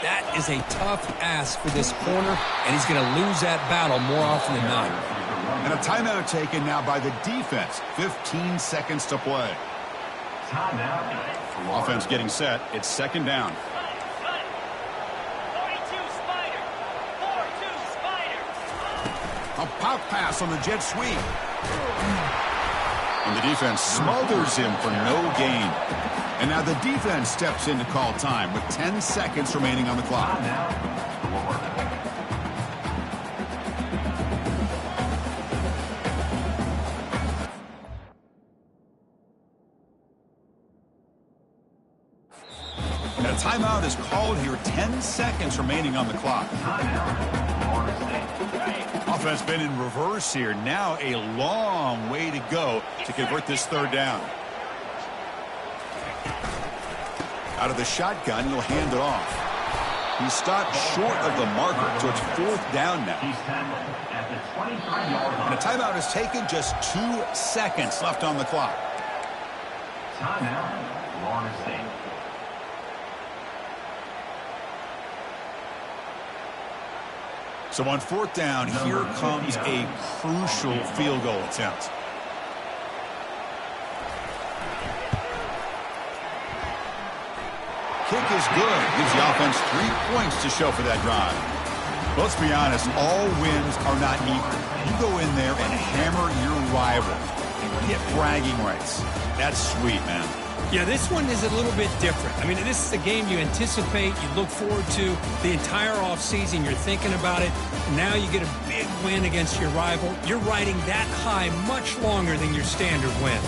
That is a tough ask for this corner, and he's going to lose that battle more often than not. And a timeout taken now by the defense. 15 seconds to play. Offense getting set. It's second down. A pop pass on the jet sweep. And the defense smothers him for no gain. And now the defense steps in to call time with 10 seconds remaining on the clock. And a timeout is called here. 10 seconds remaining on the clock. Offense been in reverse here. Now a long way to go to convert this third down. Out of the shotgun, he'll hand it off. He stopped short of the marker, so it's fourth down now. And a timeout is taken. Just 2 seconds left on the clock. Timeout, Florida State. So on fourth down, here comes a crucial field goal attempt. Kick is good. Gives the offense 3 points to show for that drive. But let's be honest, all wins are not equal. You go in there and hammer your rival and get bragging rights. That's sweet, man. Yeah, this one is a little bit different. I mean, this is a game you anticipate, you look forward to the entire offseason. You're thinking about it. Now you get a big win against your rival. You're riding that high much longer than your standard win.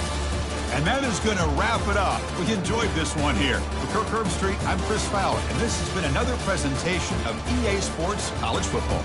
And that is going to wrap it up. We enjoyed this one here. For Kirk Herbstreit, I'm Chris Fowler, and this has been another presentation of EA Sports College Football.